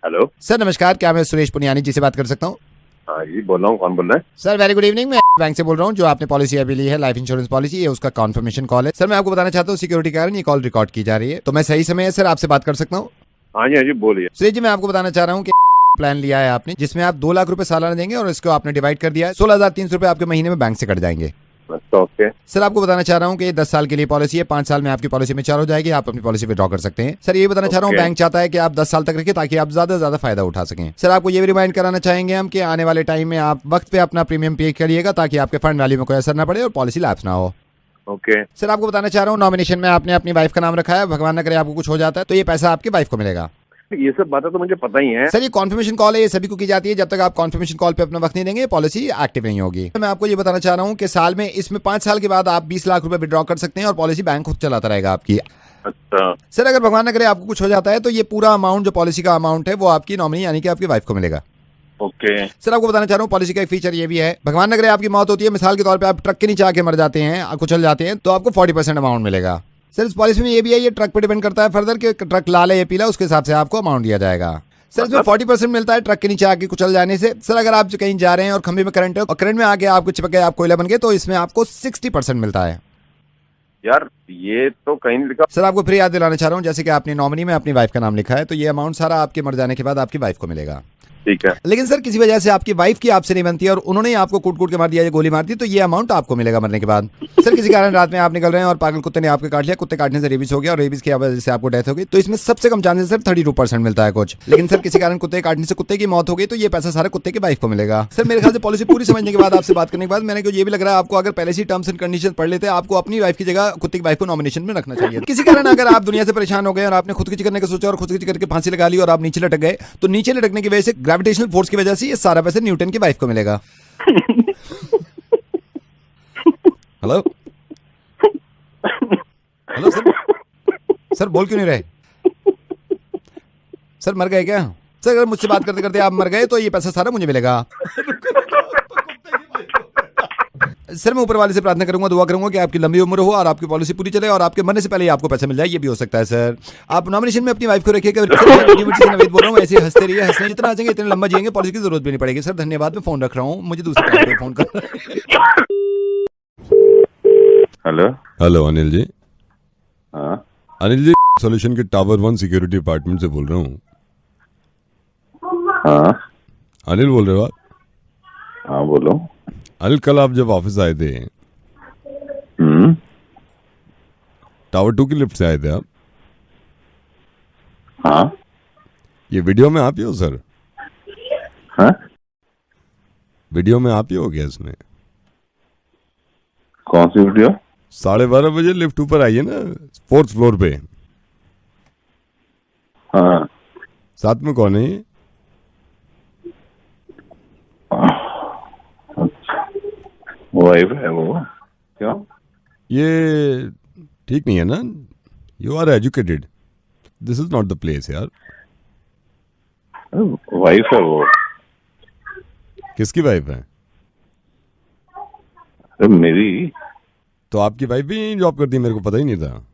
Hello sir, नमस्कार, क्या मैं सुरेश पुनियानी जी से बात कर सकता हूँ? हाँ जी, बोल रहा हूँ, कौन बोल रहा है? सर वेरी गुड इवनिंग, मैं बैंक से बोल रहा हूँ, जो आपने पॉलिसी अभी ली है लाइफ इंश्योरेंस पॉलिसी, ये उसका कॉन्फर्मेशन कॉल है। सर मैं आपको बताना चाहता हूँ सिक्योरिटी के कारण ये कॉल रिकॉर्ड की जा रही है, तो मैं सही समय है सर आपसे बात कर सकता हूँ? हाँ जी बोलिए। सुरेश जी, मैं आपको बताना चाह रहा हूँ कि प्लान लिया है आपने, जिसमें आप 2 लाख रुपए सालाना देंगे और इसको आपने डिवाइड कर दिया है। 16,300 रुपए आपके महीने में बैंक से कट जाएंगे। ओके सर, आपको बताना चाह रहा हूँ कि 10 साल के लिए पॉलिसी है, 5 साल में आपकी पॉलिसी में 4 हो जाएगी, आप अपनी पॉलिसी विड्रॉ कर सकते हैं। सर ये बताना चाह रहा हूँ, बैंक चाहता है कि आप 10 साल तक रखें ताकि आप ज्यादा से ज्यादा फायदा उठा सकें। सर आपको ये भी रिमाइंड कराना चाहेंगे हम कि आने वाले टाइम में आप वक्त पे अपना प्रीमियम पे करिएगा ताकि आपके फंड वैल्यू में कोई असर ना पड़े और पॉलिसी लैप्स ना हो। ओके सर आपको बताना चाह रहा हूँ, नॉमिनेशन में आपने अपनी वाइफ का नाम रखा है, भगवान न करे आपको कुछ हो जाता है तो ये पैसा आपकी वाइफ को मिलेगा। ये सब बातें तो मुझे पता ही है सर। ये कॉन्फर्मेशन कॉल है, ये सभी को की जाती है, जब तक आप कॉन्फर्मेशन कॉल पे अपना वक्त नहीं देंगे पॉलिसी एक्टिव नहीं होगी। मैं आपको ये बताना चाह रहा हूँ कि साल में इसमें 5 साल के बाद आप 20 लाख रुपए विड्रॉ कर सकते हैं और पॉलिसी बैंक खुद चलाता रहेगा आपकी। अच्छा सर, अगर भगवान न करे आपको कुछ हो जाता है तो ये पूरा अमाउंट जो पॉलिसी का अमाउंट है वो आपकी नॉमिनी यानी कि आपकी वाइफ को मिलेगा। ओके सर आपको बताना चाह रहा हूँ पॉलिसी का एक फीचर ये भी है, भगवान न करे आपकी मौत होती है, मिसाल के तौर पे आप ट्रक के नीचे आके मर जाते हैं, कुचल जाते हैं, तो आपको 40% अमाउंट मिलेगा। सर इस पॉलिसी में ये भी है, ये ट्रक पे डिपेंड करता है फर्दर कि ट्रक लाल है या पीला, उसके हिसाब से आपको अमाउंट दिया जाएगा। सर इसमें 40% मिलता है ट्रक के नीचे आके कुचल जाने से। सर अगर आप कहीं जा रहे हैं और खंभे में करंट है और करंट में आके आपको चिपक गए, आप कोयला बन गए, तो इसमें आपको 60% मिलता है। यार ये तो कहीं नहीं लिखा। सर आपको फिर याद दिलाना चाह रहा हूँ, जैसे कि आपने नॉमिनी में अपनी वाइफ का नाम लिखा है तो ये अमाउंट सारा आपके मर जाने के बाद आपकी वाइफ को मिलेगा। ठीक है। लेकिन सर किसी वजह से आपकी वाइफ की आपसे नहीं बनती है और उन्होंने आपको कूट के मार दिया या गोली मार दी, तो ये अमाउंट आपको मिलेगा मरने के बाद। सर किसी कारण रात में आप निकल रहे हैं और पागल कुत्ते ने आपको काट लिया, कुत्ते काटने से रेबीज हो गया और रेबीज की वजह से आपको डेथ हो गई, तो इसमें सबसे कम चांसेस सर 32% मिलता है कुछ। लेकिन सर किसी कारण कुत्ते काटने से कुत्ते की मौत हो गई तो ये पैसा सारा कुत्ते की वाइफ को मिलेगा। सर मेरे ख्याल से पॉलिसी पूरी समझने के बाद आपसे बात करने के बाद मैंने ये भी लग रहा है आपको अगर पहले से टर्म्स एंड कंडीशन पढ़ लेते आपको अपनी वाइफ की जगह कुत्ते की वाइफ को नॉमिनेशन में रखना चाहिए। किसी कारण अगर आप दुनिया से परेशान हो गए और आपने खुदकुशी करने का सोचा और खुदकुशी करके फांसी लगा ली और आप नीचे लटक गए, तो नीचे लटकने की वजह से ग्रेविटेशनल फोर्स की वजह से ये सारा पैसा न्यूटन की वाइफ को मिलेगा। हेलो हेलो सर बोल क्यों नहीं रहे? सर मर गए क्या? सर अगर मुझसे बात करते करते आप मर गए तो ये पैसा सारा मुझे मिलेगा। सर मैं ऊपर वाले से प्रार्थना करूंगा, दुआ करूंगा कि आपकी लंबी उम्र हो और आपकी पॉलिसी पूरी चले और आपके मरने से पहले ही आपको पैसा मिल जाए, ये भी हो सकता है। सर आप नॉमिनेशन में अपनी वाइफ को रखिएगा। नवेद बोल रहा हूँ, ऐसे हंसते रहिए, हंसने जितना हंसेंगे इतना लंबा जिएंगे, पॉलिसी की जरूरत भी नहीं पड़ेगी। सर धन्यवाद, मैं फोन रख रहा हूँ, मुझे दूसरे फोन कर। Hello hello Anil ji. हाँ अनिल जी, सॉल्यूशन के टावर 1 सिक्योरिटी डिपार्टमेंट से बोल रहा हूँ। हाँ अनिल बोल रहे हो आप? हाँ बोलो। अनिल, कल आप जब ऑफिस आए थे, टावर 2 की लिफ्ट से आए थे आप? हाँ। ये वीडियो में आप ही हो सर? हाँ? वीडियो में आप ही हो क्या इसमें? कौन सी वीडियो? 12:30 बजे लिफ्ट ऊपर आई है ना, 4th फ्लोर पे। हाँ। साथ में कौन है ये? वाइफ है वो। क्यों? ये ठीक नहीं है ना? You are educated, this is not the place यार। वाइफ है वो। किसकी वाइफ है? मेरी। तो आपकी वाइफ भी यहीं जॉब करती है? मेरे को पता ही नहीं था।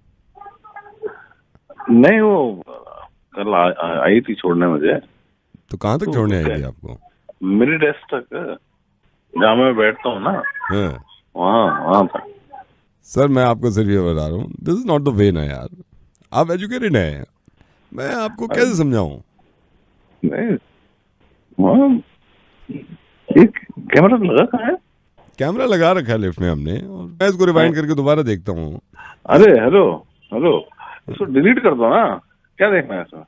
नहीं, वो कल आई थी छोड़ने मुझे। तो कहाँ तक छोड़ने आई थी आपको? मेरी डेस्क तक, जहाँ मैं बैठता हूँ ना, वहाँ तक। सर मैं आपको सिर्फ ये बता रहा हूँ, this is not the way ना यार। आप एजुकेटेड हैं, मैं आपको कैसे समझाऊं? नहीं, एक कैमरा लगा कहाँ है? कैमरा लगा रखा है लिफ्ट में हमने, और मैं इसको रिवाइंड करके दोबारा देखता हूँ। अरे हेलो, इसको डिलीट कर दो ना, क्या देखना है इसमें?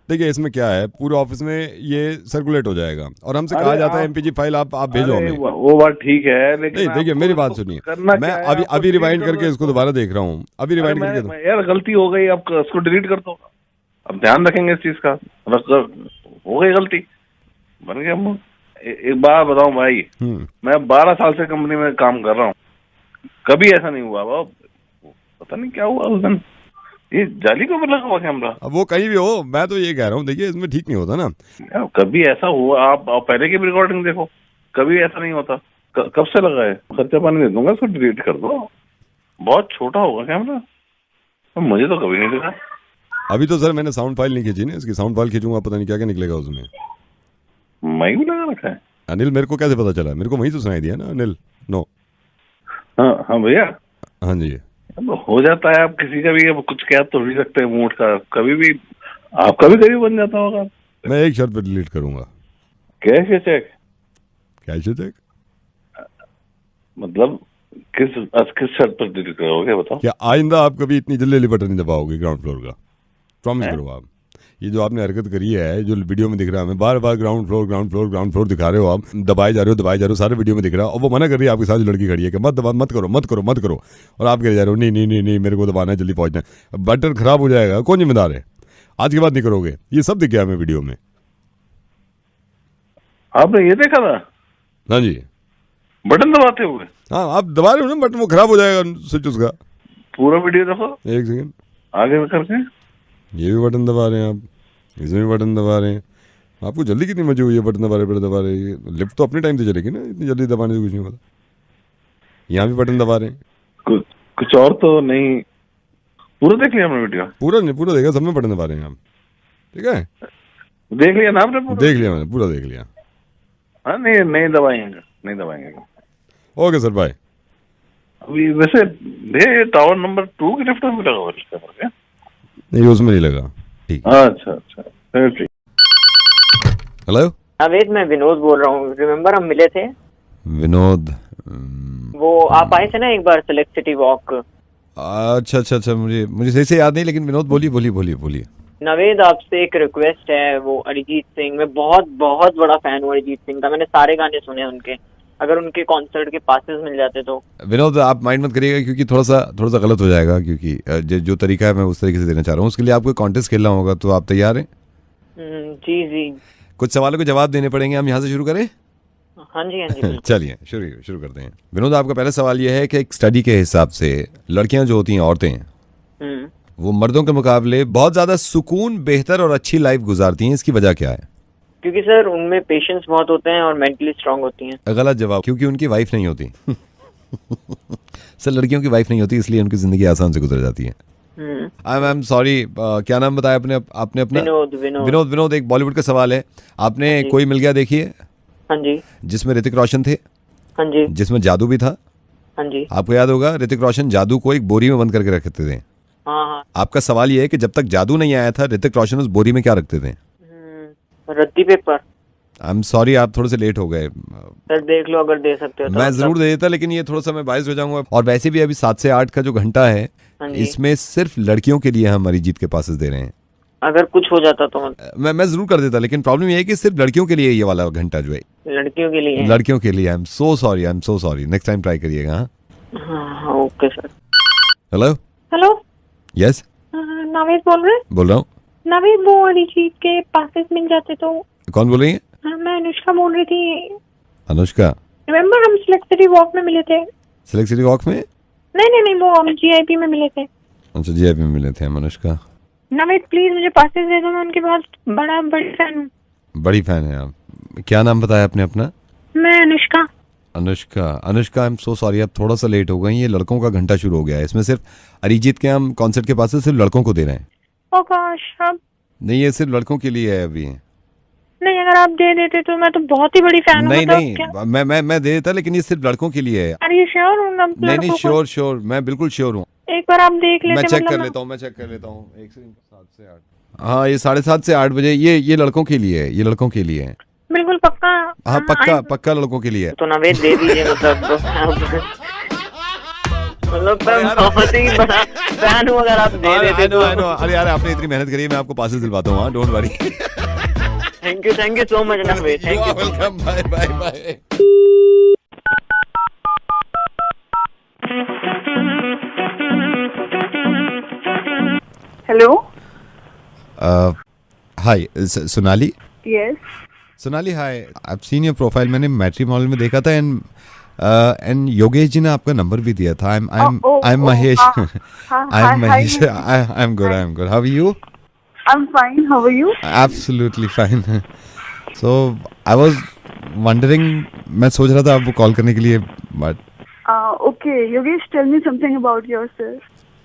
देखिए इसमें क्या है, पूरे ऑफिस में ये सर्कुलेट हो जाएगा और हमसे कहा जाता है एमपीजी फाइल आप भेजो हमें। वो बात ठीक है, लेकिन नहीं देखिए मेरी बात सुनिए, मैं अभी रिवाइंड करके इसको दोबारा देख रहा हूँ। अभी रिवाइंड करके यार गलती हो गई, अब इसको डिलीट कर दो। अब ध्यान रखेंगे इस चीज का। हो गई गलती, बन गया। एक बात बताऊं भाई, मैं 12 साल से कंपनी में काम कर रहा हूँ, कभी ऐसा नहीं हुआ। पता नहीं क्या हुआ उस दिन, ये जाली को लगा हुआ कैमरा। अब वो कहीं भी हो, मैं तो ये कह रहा हूँ, देखिए इसमें ठीक नहीं होता ना। कभी ऐसा हुआ? आप पहले की भी रिकॉर्डिंग देखो, कभी ऐसा नहीं होता। कब से लगा है? खर्चा पानी दे दूंगा, इसको डिलीट कर दो। बहुत छोटा होगा कैमरा, मुझे तो कभी नहीं दिखा। अभी तो सर मैंने साउंड फाइल नहीं खींची ना, इसकी साउंड फाइल खींचूंगा पता नहीं क्या क्या निकलेगा उसमें। माइक भी लगा रखा है? अनिल मेरे को कैसे पता चला? मेरे को वही तो सुनाई दिया ना अनिल। नो। हाँ भैया। हाँ जी। हो जाता है, आप किसी का भी कुछ कह तो भी सकते हैं मूड का, कभी भी आपका भी कभी बन जाता होगा। मैं एक शर्त पे डिलीट करूंगा। कैश या चेक? कैश या चेक? मतलब किस शर्त पर डिलीट करोगे बताओ? क्या आइंदा आप कभी इतनी जल्दी लिबर्टी नहीं दबाओगे ग्राउंड फ्लोर का? प्रॉमिस करो आप। ये जो आपने हरकत करी है, जो वीडियो में दिख रहा है, हमें बार बार ग्राउंड फ्लोर दिखा रहे हो आप, दबाए जा रहे हो, सारे वीडियो में दिख रहा है, और वो मना कर रही है आपके साथ जो लड़की खड़ी है कि मत करो, और आप कह जा रहे हो नहीं मेरे को दबाना है, जल्दी पहुंचना है, बटन खराब हो जाएगा, कौन जिम्मेदार है? आज के बाद नहीं करोगे। ये सब दिख गया हमें वीडियो में। आपने ये देखा था? हाँ जी। बटन दबाते हुए? हाँ आप दबा रहे हो ना बटन, वो खराब हो जाएगा स्विच उसका। पूरा वीडियो देखो, एक सेकंड आगे करके। ये भी बटन दबा रहे हैं आप, इसमें भी बटन दबा रहे हैं। आपको जल्दी कितनी मची हुई है? बटन दबा रहे। लिफ्ट तो अपने टाइम से चलेगी ना, इतनी जल्दी दबाने से कुछ नहीं होता। यहाँ भी बटन दबा रहे हैं। कुछ और तो नहीं? पूरा देख लिया हमने वीडियो? पूरा देखा, सब में बटन दबा रहे हैं आप। ठीक है, देख लिया ना आपने? देख लिया मैंने, पूरा देख लिया। हाँ नहीं दबाएंगे। Okay sir, bye. अभी वैसे टावर नंबर 2 की लिफ्ट में लगा हुआ? नहीं उसमें नहीं लगा। ठीक। अच्छा ठीक। हेलो नवेद, मैं विनोद बोल रहा हूँ। रिमेम्बर हम मिले थे? विनोद, वो आप आए थे ना एक बार सेलेक्ट सिटी वॉक। अच्छा मुझे सही से याद नहीं, लेकिन विनोद बोलिए। नवेद, आपसे एक रिक्वेस्ट है। वो अरिजीत सिंह, मैं बहुत बहुत बड़ा फैन हूँ अरिजीत सिंह का, मैंने सारे गाने सुने उनके। अगर उनके कॉन्सर्ट के पासेस मिल जाते तो। विनोद आप माइंड मत करिएगा, क्योंकि थोड़ा सा गलत हो जाएगा, क्योंकि जो तरीका है मैं उस तरीके से देना चाह रहा हूँ। उसके लिए आपको कॉन्टेस्ट खेलना होगा, तो आप तैयार हैं? जी। कुछ सवालों के जवाब देने पड़ेंगे। हम यहाँ से शुरू करें? हाँ जी। चलिए शुरू करते हैं। विनोद, आपका पहला सवाल यह है कि एक स्टडी के हिसाब से लड़कियां जो होती हैं, औरतें, वो मर्दों के मुकाबले बहुत ज्यादा सुकून, बेहतर और अच्छी लाइफ गुजारती हैं। इसकी वजह क्या है? क्योंकि सर उनमें पेशेंस बहुत होते हैं और मेंटली स्ट्रांग होती हैं। गलत जवाब। क्योंकि उनकी वाइफ नहीं होती। सर लड़कियों की वाइफ नहीं होती, इसलिए उनकी जिंदगी आसान से गुजर जाती है। आई एम सॉरी, क्या नाम बताया आपने अपना? विनोद, एक बॉलीवुड का सवाल है। आपने कोई मिल गया देखी है? हाँ जी। जिसमें ऋतिक रोशन थे? हाँ जी। जिसमें जादू भी था? हाँ जी। आपको याद होगा ऋतिक रोशन जादू को एक बोरी में बंद करके रखते थे। हाँ। आपका सवाल ये है कि जब तक जादू नहीं आया था ऋतिक रोशन उस बोरी में क्या रखते थे? रद्दी पेपर। आई एम सॉरी, आप थोड़े से लेट हो गए। सर देख लो अगर दे सकते हो तो। मैं जरूर दे देता, लेकिन ये थोड़ा सा मैं बाइस हो जाऊंगा। और वैसे भी अभी 7 से 8 का जो घंटा है, इसमें सिर्फ लड़कियों के लिए हम अरिजीत के पासेस दे रहे हैं। अगर कुछ हो जाता तो मैं जरूर कर देता, लेकिन प्रॉब्लम ये है कि सिर्फ लड़कियों के लिए ये वाला घंटा जो है, लड़कियों के लिए। लड़कियों के लिए। आई am so sorry. Next time try करिएगा। हाँ, okay sir. Hello hello, yes, Naved बोल रहे हैं? बोल रहा हूँ। नावेद, वो अरिजीत के पासेस मिल जाते तो। कौन बोल रही है? मैं अनुष्का बोल रही थी। अनुष्का, रिमेम्बर हम सिलेक्ट सिटी वॉक में मिले थे? सिलेक्ट सिटी वॉक में? नहीं, वो हम GIP में मिले थे। अच्छा, GIP में मिले थे हम। अनुष्का, नावेद प्लीज मुझे पासेस दे दो, मैं उनके बहुत बड़ी फैन हूँ। बड़ी फैन है आप? क्या नाम बताया आपने अपना? मैं अनुष्का। अनुष्का, आई एम सो सॉरी, आप थोड़ा सा लेट हो गई। ये लड़कों का घंटा शुरू हो गया है, इसमें सिर्फ अरिजीत के हम कॉन्सर्ट के पास से सिर्फ लड़कों को दे रहे हैं। ओ गॉश, अब नहीं, ये सिर्फ लड़कों के लिए है अभी। नहीं, अगर आप दे देते तो मैं तो बहुत ही बड़ी फैन हूँ। नहीं, मैं दे देता, लेकिन ये सिर्फ लड़कों के लिए है। अरे श्योर हूँ? नहीं, श्योर, मैं बिल्कुल श्योर हूँ। एक बार आप देख लेते। मैं चेक कर लेता हूँ। 1 से 7 से 8। हाँ, ये 7:30 से 8 बजे ये लड़कों के लिए है। ये लड़कों के लिए है, बिल्कुल पक्का। हाँ, पक्का लड़कों के लिए है। तो नावेद दे दीजिए, मतलब बहुत ही बड़ा फैन हूँ, अगर आप दे देते तो। अरे यार, आपने इतनी मेहनत करी है, मैं आपको पासेस दिलवाता हूँ। Don't worry. Thank you so much Naved. Thank you, welcome. Bye. Hello, hi Sonali. Yes Sonali, hi, I seen your profile. मैंने मैट्रिमोनियल में देखा था, एंड योगेश जी ने आपका नंबर भी दिया था। I am Mahesh. I am good. How are you? I am fine, how are you? Absolutely fine. So I was wondering, मैं सोच रहा था आपको कॉल करने के लिए, but okay Yogesh, tell me something about yourself.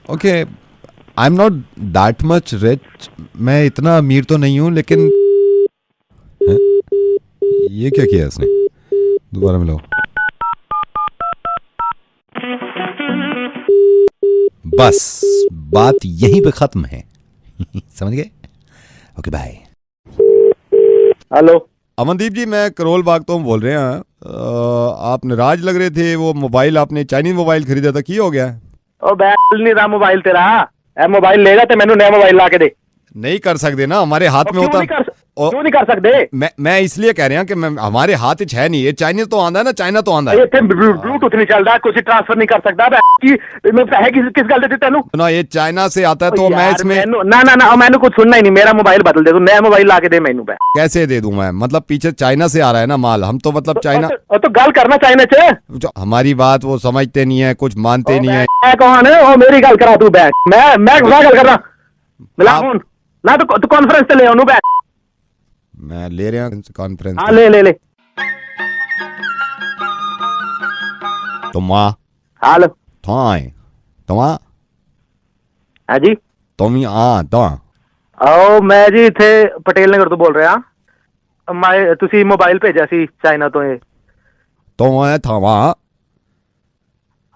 Okay, I am not that much rich. मैं इतना अमीर तो नहीं हूँ, लेकिन ये क्या किया इसने? दोबारा मिलाओ। बस बात यहीं पे खत्म है। समझ गए? Okay, bye. Hello, Amandeep ji, मैं करोल बाग तो बोल रहे हैं। आप नाराज लग रहे थे, वो मोबाइल आपने चाइनीज मोबाइल खरीदा था, की हो गया? ओ बैल नहीं रहा मोबाइल तेरा। ए मोबाइल लेगा तो मैंने नया मोबाइल ला के दे। नहीं कर सकते ना, हमारे हाथ में होता। क्यों नहीं कर सकते? मैं इसलिए कह रहा हूँ कि हमारे हाथ है नहीं। ये चाइनीज तो आंदा है ना, चाइना तो आंदा है। ब्लूटूथ नहीं चल रहा, कुछ ट्रांसफर नहीं कर सकता। किस गल दे तेनू ना, ये चाइना से आता है, तो मैं इसमें ना मैंने कुछ सुनना ही नहीं। मेरा मोबाइल बदल दे, तू नया मोबाइल ला के दे मैनू। कैसे दे दूं मैं? मतलब पीछे चाइना से आ रहा है ना माल, हम तो मतलब चाइना तो गल करना चाइना च। हमारी बात वो समझते नहीं है, कुछ मानते नहीं है। कौन है वो? मेरी गल करा तू बैठ। मैं गल कर रहा। मिला फोन ना, तो कॉन्फ्रेंस पे ले आऊं बैठ। मैं ले रहा हूँ कॉन्फ्रेंस। हाँ, ले। तुम हाल हाँ जी, तुम मैं जी इथे पटेल नगर तो बोल रहा। मैं तुसी मोबाइल भेजा सी चाइना तो ये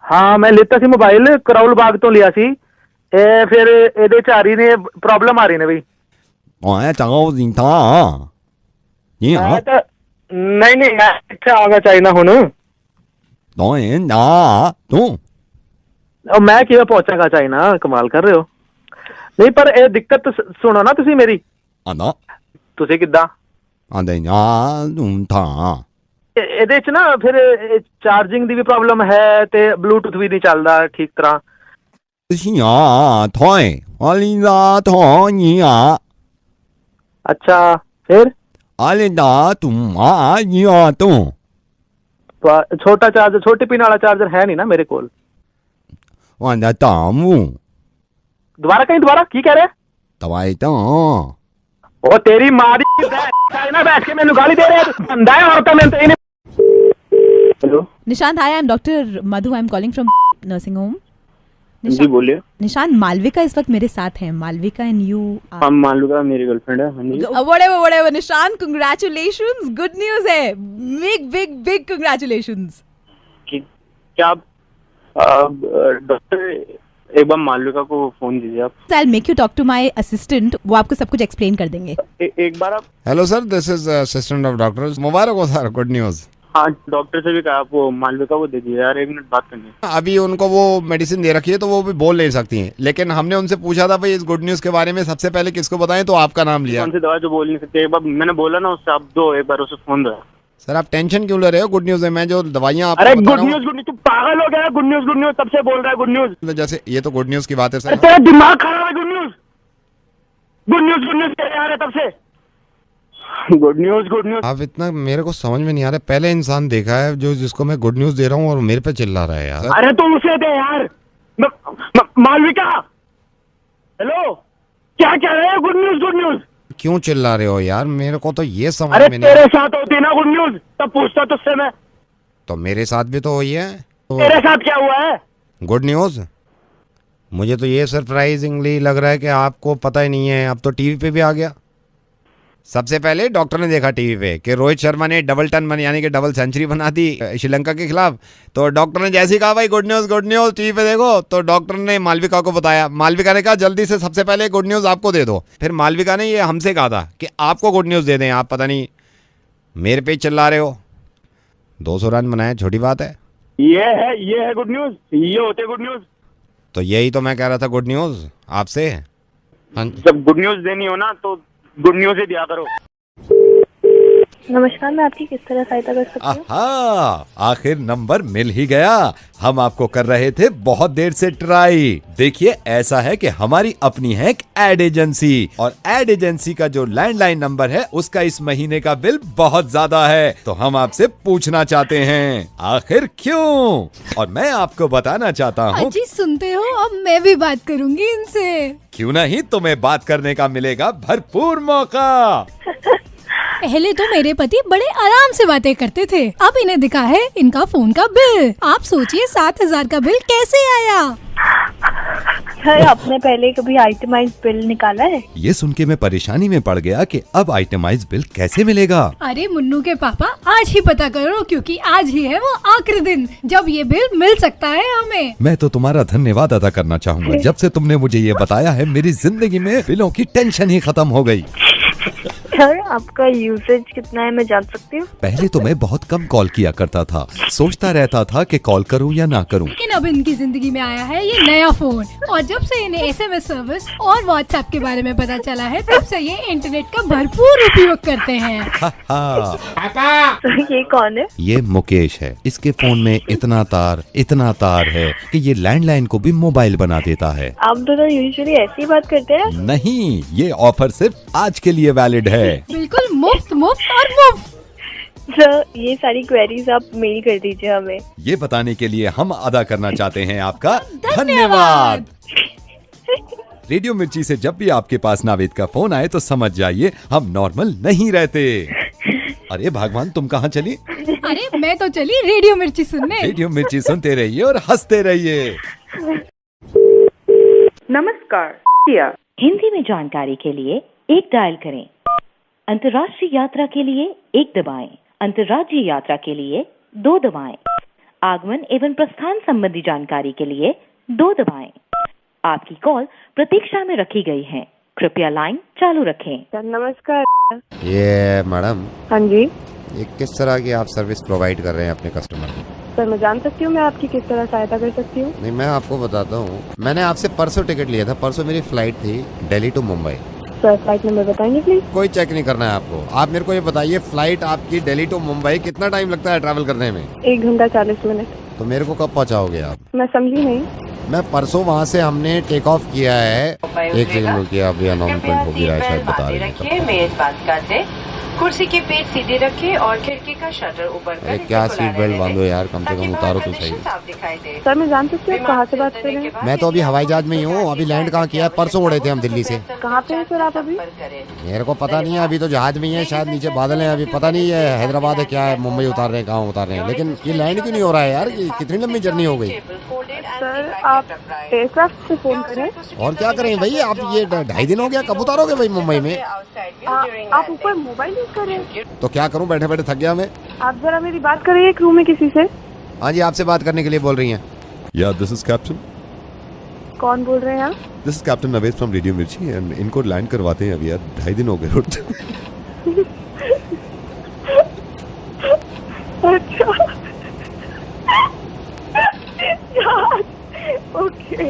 हाँ, मैं लेता सी मोबाइल करोल बाग तो लिया सी। फिर ਇਹਦੇ ਚ ਆ ਰਹੀ ਨੇ प्रॉब्लम आ रही ने नहीं मैं इत्थे आ गया चाइना हुन। मैं किवें पहुंचागा चाइना? कमाल कर रहे हो। नहीं पर ये दिक्कत सुनो ना तुसी मेरी। तुसी किद्दां ਇਹਦੇ ਚ ना फिर चार्जिंग दी भी प्रॉब्लम है ते ब्लूटूथ भी नहीं चलदा ठीक तरह। अच्छा, फिर छोटा चार्जर, छोटी पिन वाला चार्जर है नहीं ना मेरे को। दोबारा की कह रहे? ओ तेरी माँ दी चाइना बैठ के मैंने गाली दे रहे हैं। बंदा है और तो मैं तो hello Nishant, hi, I am doctor Madhu, I am calling from nursing home. जी बोलिए। निशांत, मालविका इस वक्त मेरे साथ हैं। Malavika and you. हम मालविका मेरी गर्लफ्रेंड है। whatever Nishant, congratulations, good news है, बिग कांग्रेचुलेशंस। क्या आप डॉक्टर एक बार मालविका को फोन दीजिए आप। I'll make you talk to my assistant. वो आपको सब कुछ एक्सप्लेन कर देंगे। एक बार आप। Hello sir, this is assistant of doctor. मुबारक हो सर, गुड न्यूज। हाँ, डॉक्टर से भी कहा, आप वो मालविका को दे दीजिए यार, 1 मिनट बात करनी है। अभी उनको वो मेडिसिन दे रखी है तो वो भी बोल नहीं सकती हैं, लेकिन हमने उनसे पूछा था भाई इस गुड न्यूज के बारे में सबसे पहले किसको बताएं, तो आपका नाम लिया। कौन सी दवा जो बोल नहीं सकते, एक बार मैंने बोला ना उससे, आप दो एक बार उसे फोन दो। सर आप टेंशन क्यों ले रहे हो? गुड न्यूज है, मैं जो दवाइयाँ अरे गुड न्यूज तू पागल हो गया? गुड न्यूज तब से बोल रहा है गुड न्यूज। जैसे ये तो गुड न्यूज की बात है सर। तेरा दिमाग खराब है। गुड न्यूज कह रहा है तब से। Good news. आप इतना मेरे को समझ में नहीं आ रहा, पहले इंसान देखा है जो जिसको मैं गुड न्यूज दे रहा हूँ और मेरे पे चिल्ला रहा है यार। अरे तो उसे दे यार। मालविका, हेलो, क्या कह रहे हैं? Good news. क्यों चिल्ला रहे हो यार? मेरे को तो ये समझ अरे में नहीं। तेरे साथ होती ना गुड न्यूज, तब पूछता तुझसे मैं। तो मेरे साथ भी तो हुई है। तेरे साथ क्या हुआ है? Good news. मुझे तो ये सरप्राइजिंगली लग रहा है कि आपको पता ही नहीं है, अब तो टीवी पे भी आ गया। सबसे पहले डॉक्टर ने देखा टीवी पे कि रोहित शर्मा ने डबल टन यानी कि डबल सेंचुरी बना दी श्रीलंका के खिलाफ। तो डॉक्टर ने जैसे ही कहा भाई गुड न्यूज टीवी पे देखो, तो डॉक्टर ने मालविका को बताया। मालविका ने कहा जल्दी से सबसे पहले गुड न्यूज आपको दे दो। फिर मालविका ने ये हमसे कहा था कि आपको गुड न्यूज दे दें, आप पता नहीं मेरे पे चिल्ला रहे हो। 200 रन बनाए, छोटी बात है। ये है गुड न्यूज, ये होते गुड न्यूज। तो यही तो मैं कह रहा था गुड न्यूज आपसे। जब गुड न्यूज देनी हो ना तो गुड न्यूज ही दिया करो। नमस्कार, मैं आपकी किस तरह सहायता कर सकती हूँ? आहा, आखिर नंबर मिल ही गया। हम आपको कर रहे थे बहुत देर से ट्राई। देखिए ऐसा है कि हमारी अपनी है एक एड एजेंसी, और एड एजेंसी का जो लैंडलाइन नंबर है उसका इस महीने का बिल बहुत ज्यादा है। तो हम आपसे पूछना चाहते हैं आखिर क्यों, और मैं आपको बताना चाहता हूँ। अजी सुनते हो, अब मैं भी बात करूंगी इनसे। क्यों नहीं, तुम्हें बात करने का मिलेगा भरपूर मौका। पहले तो मेरे पति बड़े आराम से बातें करते थे, अब इन्हें दिखा है इनका फोन का बिल। आप सोचिए 7,000 का बिल कैसे आया। सर, आपने पहले कभी आइटमाइज बिल निकाला है? ये सुन के मैं परेशानी में पड़ गया कि अब आइटमाइज बिल कैसे मिलेगा। अरे मुन्नू के पापा, आज ही पता करो, क्योंकि आज ही है वो आखिरी दिन जब ये बिल मिल सकता है हमें। मैं तो तुम्हारा धन्यवाद अदा करना चाहूँगा। जब से तुमने मुझे ये बताया है, मेरी जिंदगी में बिलों की टेंशन ही खत्म हो गई। सर, आपका यूसेज कितना है, मैं जान सकती हूँ? पहले तो मैं बहुत कम कॉल किया करता था, सोचता रहता था कि कॉल करूं या ना करूं। लेकिन अब इनकी जिंदगी में आया है ये नया फोन, और जब से इन्हें SMS सर्विस और व्हाट्सएप के बारे में पता चला है, तब से ये इंटरनेट का भरपूर उपयोग करते हैं। पापा, तो ये कौन है? ये मुकेश है। इसके फोन में इतना तार है कि ये लैंडलाइन को भी मोबाइल बना देता है। आप दोनों यूजुअली ऐसी ही बात करते हैं? नहीं, ये ऑफर सिर्फ आज के लिए वैलिड है। बिल्कुल मुफ्त और मुफ्त। सर, ये सारी क्वेरीज आप मेल कर दीजिए हमें। ये बताने के लिए हम अदा करना चाहते हैं आपका धन्यवाद। रेडियो मिर्ची से जब भी आपके पास नावेद का फोन आए तो समझ जाइए हम नॉर्मल नहीं रहते। अरे भगवान, तुम कहाँ चली? अरे मैं तो चली रेडियो मिर्ची सुनने। रेडियो मिर्ची सुनते रहिए और हंसते रहिए। नमस्कार, हिंदी में जानकारी के लिए 1 डायल करें। अंतर्राष्ट्रीय यात्रा के लिए 1 दबाएं। अंतर्राज्यीय यात्रा के लिए 2 दबाएं। आगमन एवं प्रस्थान संबंधी जानकारी के लिए 2 दबाएं। आपकी कॉल प्रतीक्षा में रखी गई है, कृपया लाइन चालू रखें। नमस्कार। ये मैडम। हाँ जी। ये किस तरह की आप सर्विस प्रोवाइड कर रहे हैं अपने कस्टमर को? सर, मैं जान सकती हूँ मैं आपकी किस तरह सहायता कर सकती हूँ? नहीं, मैं आपको बताता हूँ। मैंने आपसे परसों टिकट लिया था। परसों मेरी फ्लाइट थी Delhi to Mumbai. Sir, flight number बताएंगे प्लीज? कोई चेक नहीं करना है आपको। आप मेरे को ये बताइए, फ्लाइट आपकी दिल्ली टू मुंबई कितना टाइम लगता है ट्रैवल करने में? 1 घंटा 40 मिनट। तो मेरे को कब पहुँचाओगे आप? मैं समझी नहीं। मैं परसों वहाँ से हमने टेक ऑफ किया है। एक सेकंड रुकिए, अभी अनाउंसमेंट हो गया है, शायद बता रहे हैं। कुर्सी की पीठ सीधी रखिए और खिड़की का शटर ऊपर कर। क्या सीट बेल्ट बांधो यार, कम से कम उतारो तो सही। सर, मैं जान सकती हूँ कहाँ से बात कर रहे हैं? मैं तो अभी हवाई जहाज में ही हूँ। अभी लैंड कहाँ किया? परसों उड़े थे हम दिल्ली से। कहाँ पे हैं सर आप अभी? मेरे को पता नहीं है, अभी तो जहाज में ही है, शायद नीचे बादल है। अभी पता नहीं है हैदराबाद है क्या है, मुंबई उतार रहे हैं, कहाँ उतार रहे हैं। लेकिन ये लैंड क्यों नहीं हो रहा है यार? कितनी लंबी जर्नी हो गई। सर, आप एयरक्राफ्ट से फोन करें। और क्या करें भाई, आप ये 2.5 दिन हो गया, कब उतारोगे भाई मुंबई में? आप ऊपर मोबाइल यूज कर रहे हैं? तो क्या करूं, बैठे बैठे थक गया मैं। आप जरा मेरी बात करिए रूम में किसी से। हाँ जी, आपसे बात करने के लिए बोल रही हैं। या दिस इज कैप्टन। कौन बोल रहे हैं आप? This is captain Naved from radio मिर्ची एंड इनको लैंड करवाते हैं अभी यार, 2.5 दिन हो गए उठते। अच्छा यार, ओके।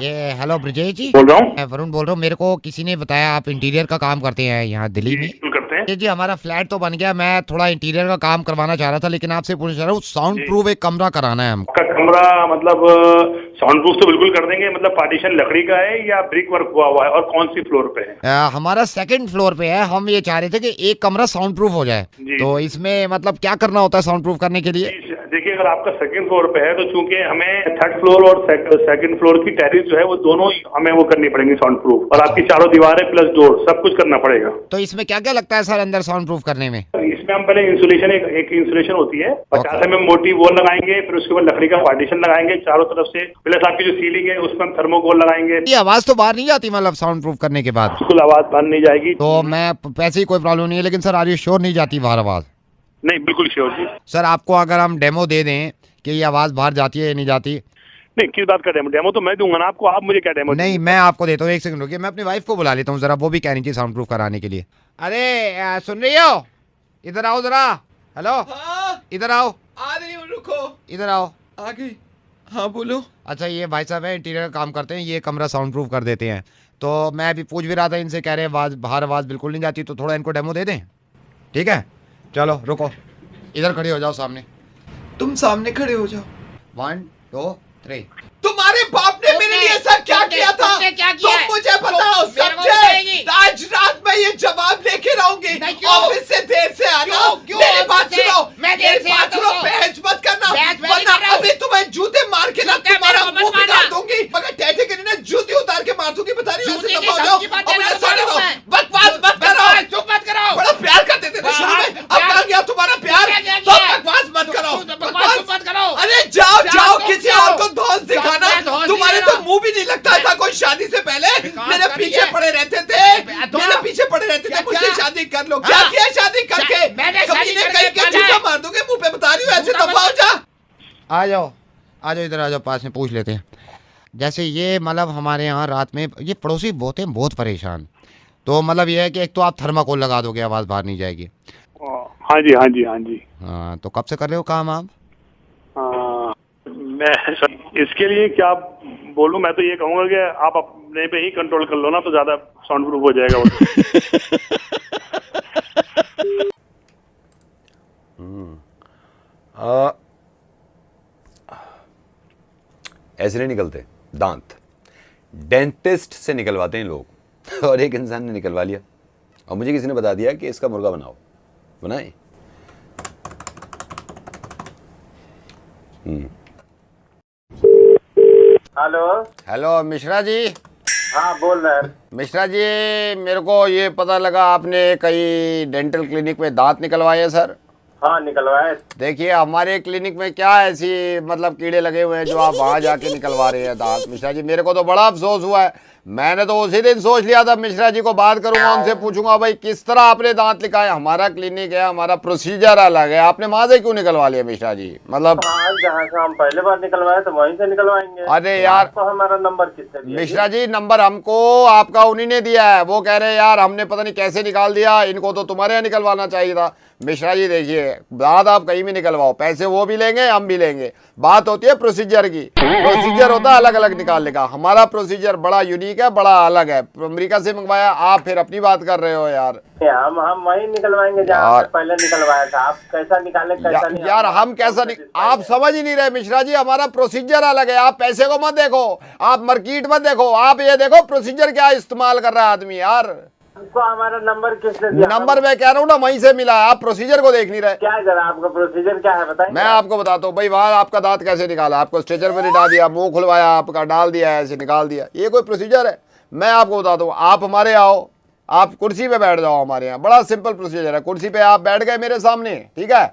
ये हेलो ब्रजेश जी बोल रहा हूँ। मैं वरुण बोल रहा हूँ। मेरे को किसी ने बताया आप इंटीरियर का काम करते हैं यहाँ दिल्ली में। करते हैं जी हमारा फ्लैट तो बन गया, मैं थोड़ा इंटीरियर का काम करवाना चाह रहा था, लेकिन आपसे पूछना चाह रहा हूँ साउंड प्रूफ एक कमरा कराना है हमको। आपका कमरा मतलब साउंड प्रूफ तो बिल्कुल कर देंगे, मतलब पार्टीशन लकड़ी का है या ब्रिक वर्क हुआ हुआ है, और कौन सी फ्लोर पे है? हमारा 2nd फ्लोर पे है। हम ये चाह रहे थे कि एक कमरा साउंड प्रूफ हो जाए, तो इसमें मतलब क्या करना होता है साउंड प्रूफ करने के लिए? देखिए अगर आपका 2nd फ्लोर पे है तो चूंकि हमें 3rd फ्लोर और 2nd फ्लोर की टेरेस जो है वो दोनों हमें वो करनी पड़ेंगी साउंड प्रूफ, और आपकी चारों दीवारें प्लस डोर सब कुछ करना पड़ेगा। तो इसमें क्या क्या लगता है सर अंदर साउंड प्रूफ करने में? इसमें हम पहले इंसुलेशन एक इंसुलेशन होती है, 50 mm मोटी वॉल लगाएंगे, फिर उसके बाद लकड़ी का पार्टीशन लगाएंगे चारों तरफ से, प्लस आपकी जो सीलिंग है उसमें हम थर्मोकोल लगाएंगे। ये आवाज तो बाहर नहीं जाती मतलब साउंड प्रूफ करने के बाद? बिल्कुल आवाज बाहर नहीं जाएगी। तो मैं पैसे की कोई प्रॉब्लम नहीं है, लेकिन सर आर यू श्योर नहीं जाती बाहर आवाज? नहीं बिल्कुल श्योर जी। सर आपको अगर हम डेमो दे दें कि ये आवाज बाहर जाती है या नहीं जाती? नहीं किस बात का डेमो? डेमो तो मैं दूंगा ना आपको, आप मुझे क्या डेमो? नहीं मैं आपको देता हूँ, 1 सेकंड रुकिए, मैं अपनी वाइफ को बुला लेता हूँ जरा, वो भी कह रही थी साउंड प्रूफ कराने के लिए। अरे सुन रही हो, इधर आओ जरा। हेलो इधर आओ। आ रही हूँ, रुको। इधर आओ। आ गई। हाँ बोलो। अच्छा ये भाई साहब है इंटीरियर का काम करते हैं, ये कमरा साउंड प्रूफ कर देते हैं, तो मैं अभी पूछ भी रहा था इनसे, कह रहे हैं बाहर आवाज बिल्कुल नहीं जाती, तो थोड़ा इनको डेमो दे दें? ठीक है चलो रुको, इधर खड़े हो जाओ सामने। तुम सामने खड़े हो जाओ। 1 2 3। तुम्हारे बाप ने मेरे लिए ऐसा क्या किया था? तुम मुझे बताओ, समझे? आज रात में ये जवाब लेके रहूंगी। ऑफिस से देर से आना। मेरी बात सुनो, मेरी बात सुनो, बहस मत करना, वरना अभी तुम्हें जूते मार के ना तुम्हारा मुंह बिगाड़ दूंगी। मगर टैटे के ना जूती उतार के मार दूंगी। बता रही हूँ ऐसे दबा जाओ और मुझे साड़े दो। बकवास मत करो, चुप मत करो। बड़ा प्यार करते थे ना शुरू में, अब कहाँ गया तुम्हारा प्यार? तो बकवास मत करो, बकवास मत करो। अरे जाओ जाओ, किसी और को दोस्त दिखाना। तुम्हारे तो मुंह भी नहीं लगता था कोई शादी से पहले मेरे पीछे पड़े रहते थे, मेरे पीछे पड़े रहते थे, मुझसे शादी कर लो। क्या किया शादी करके? कभी ने कहीं के जूता मार दूंगे मुंह पे, बता रही हूँ ऐसे दबाओ। जा आ जाओ इधर आ जाओ, पास में पूछ लेते हैं। जैसे ये मतलब हमारे यहाँ रात में ये पड़ोसी बहुत हैं, बहुत परेशान, तो मतलब ये है कि एक तो आप थर्माकोल लगा दोगे, आवाज़ बाहर नहीं जाएगी। हाँ जी हाँ जी हाँ जी। हाँ तो कब से कर रहे हो काम आप? मैं इसके लिए क्या बोलूं, मैं तो ये कहूंगा कि आप अपने पे ही कंट्रोल कर लो ना, तो ज्यादा साउंड प्रूफ हो जाएगा वो। ऐसे नहीं निकलते दांत, डेंटिस्ट से निकलवाते हैं लोग, और एक इंसान ने निकलवा लिया, और मुझे किसी ने बता दिया कि इसका मुर्गा बनाओ, बनाए। हेलो मिश्रा जी। हाँ बोल रहे हैं। मिश्रा जी मेरे को ये पता लगा आपने कई डेंटल क्लिनिक में दांत निकलवाए हैं सर? हाँ निकलवाए। देखिए हमारे क्लिनिक में क्या ऐसी मतलब कीड़े लगे हुए हैं जो आप वहाँ जाके निकलवा रहे हैं दांत। मिश्रा जी मेरे को तो बड़ा अफसोस हुआ है, मैंने तो उसी दिन सोच लिया था मिश्रा जी को बात करूंगा, उनसे पूछूंगा भाई किस तरह आपने दांत निकाले। हमारा क्लिनिक है, हमारा प्रोसीजर अलग है, आपने वहां से क्यों निकलवा लिया मिश्रा जी? मतलब जहाँ से हम पहले बार निकलवाए तो वहीं से निकलवाएंगे। अरे यार तो हमारा नंबर किसने दिया? मिश्रा जी नंबर हमको आपका उन्हीं ने दिया है, वो कह रहे हैं यार हमने पता नहीं कैसे निकाल दिया, इनको तो तुम्हारे यहाँ निकलवाना चाहिए था। मिश्रा जी देखिए दांत आप कहीं भी निकलवाओ, पैसे वो भी लेंगे हम भी लेंगे, बात होती है प्रोसीजर की। प्रोसीजर होता है अलग अलग निकालने का, हमारा प्रोसीजर बड़ा यूनिक है, बड़ा अलग है, अमेरिका से मंगवाया, आप फिर अपनी बात कर रहे हो यार। हम वही निकलवाएंगे जहाँ पहले निकलवाया था। आप कैसा निकाले कैसा नहीं? यार हम कैसा आप समझ ही नहीं रहे मिश्रा जी, हमारा प्रोसीजर अलग है। आप पैसे को मत देखो, आप मार्केट मत देखो, आप ये देखो प्रोसीजर क्या इस्तेमाल कर रहा है आदमी। यार हमको हमारा नंबर किसने दिया? नंबर मैं कह रहा हूँ ना वहीं से मिला, आप प्रोसीजर को देख नहीं रहे। क्या जरा आपका प्रोसीजर क्या है बताइए। मैं आपको बताता हूँ भाई, वहाँ आपका दांत कैसे निकाला, आपको स्ट्रेचर में लिटा दिया, मुंह खुलवाया, आपका डाल दिया, ऐसे निकाल दिया, ये कोई प्रोसीजर है? मैं आपको बताता हूँ, आप हमारे आओ, आप कुर्सी पे बैठ जाओ हमारे यहाँ, बड़ा सिंपल प्रोसीजर है। कुर्सी पे आप बैठ गए मेरे सामने, ठीक है,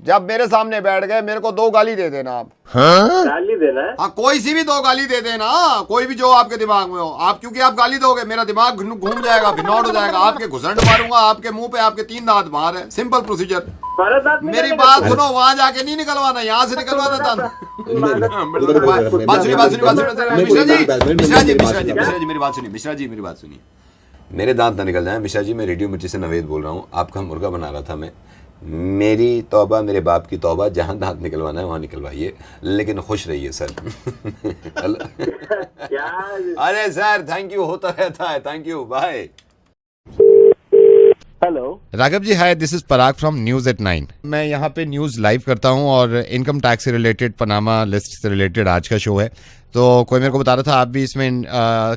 जब मेरे सामने बैठ गए मेरे को 2 गाली दे देना आप। गाली देना है? हाँ, कोई सी भी 2 गाली दे देना, कोई भी जो आपके दिमाग में हो आप, क्योंकि आप गाली दोगे मेरा दिमाग घूम जाएगा, भिनौट हो जाएगा, आपके घुसंड मारूंगा आपके मुंह पे, आपके 3 दांत बाहर है। Simple procedure. मेरी बात सुनो, वहां जाके नहीं निकलवाना, यहाँ से निकलवाना था। बात सुनिए मिश्रा जी मेरी बात सुनिए, मिश्रा जी मेरी बात सुनिए। मेरे दांत ना निकल जाए मिश्रा जी, मैं रेडियो मिर्ची से नवेद बोल रहा हूँ, आपका मुर्गा बना रहा था मैं। मेरी तौबा मेरे बाप की तौबा, जहाँ दांत निकलवाना है वहाँ निकलवाइए, लेकिन खुश रहिए सर। अरे सर थैंक यू, होता रहता है, thank you, bye. Hello Raghav ji, hi, this is Parag from news at 9। मैं यहाँ पे न्यूज लाइव करता हूँ और इनकम टैक्स से रिलेटेड, पनामा लिस्ट से रिलेटेड आज का शो है। तो कोई मेरे को बता रहा था आप भी इसमें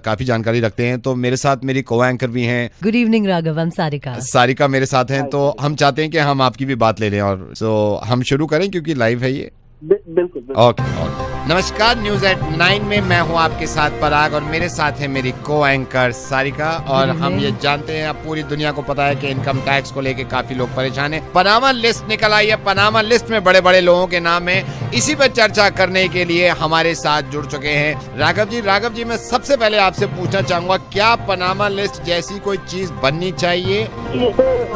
काफी जानकारी रखते हैं, तो मेरे साथ मेरी को एंकर भी हैं। गुड इवनिंग राघव, हम सारिका मेरे साथ हैं, तो हम चाहते हैं कि हम आपकी भी बात ले लें, और तो हम शुरू करें क्योंकि लाइव है ये। बिल्कुल। ओके। नमस्कार, न्यूज एट 9 में मैं हूँ आपके साथ पराग और मेरे साथ है मेरी को एंकर सारिका। और हम ये जानते हैं, अब पूरी दुनिया को पता है कि इनकम टैक्स को लेके काफी लोग परेशान हैं। पनामा लिस्ट निकल आई है, पनामा लिस्ट में बड़े बड़े लोगों के नाम है। इसी पर चर्चा करने के लिए हमारे साथ जुड़ चुके हैं राघव जी, मैं सबसे पहले आपसे पूछना चाहूंगा, क्या पनामा लिस्ट जैसी कोई चीज बननी चाहिए?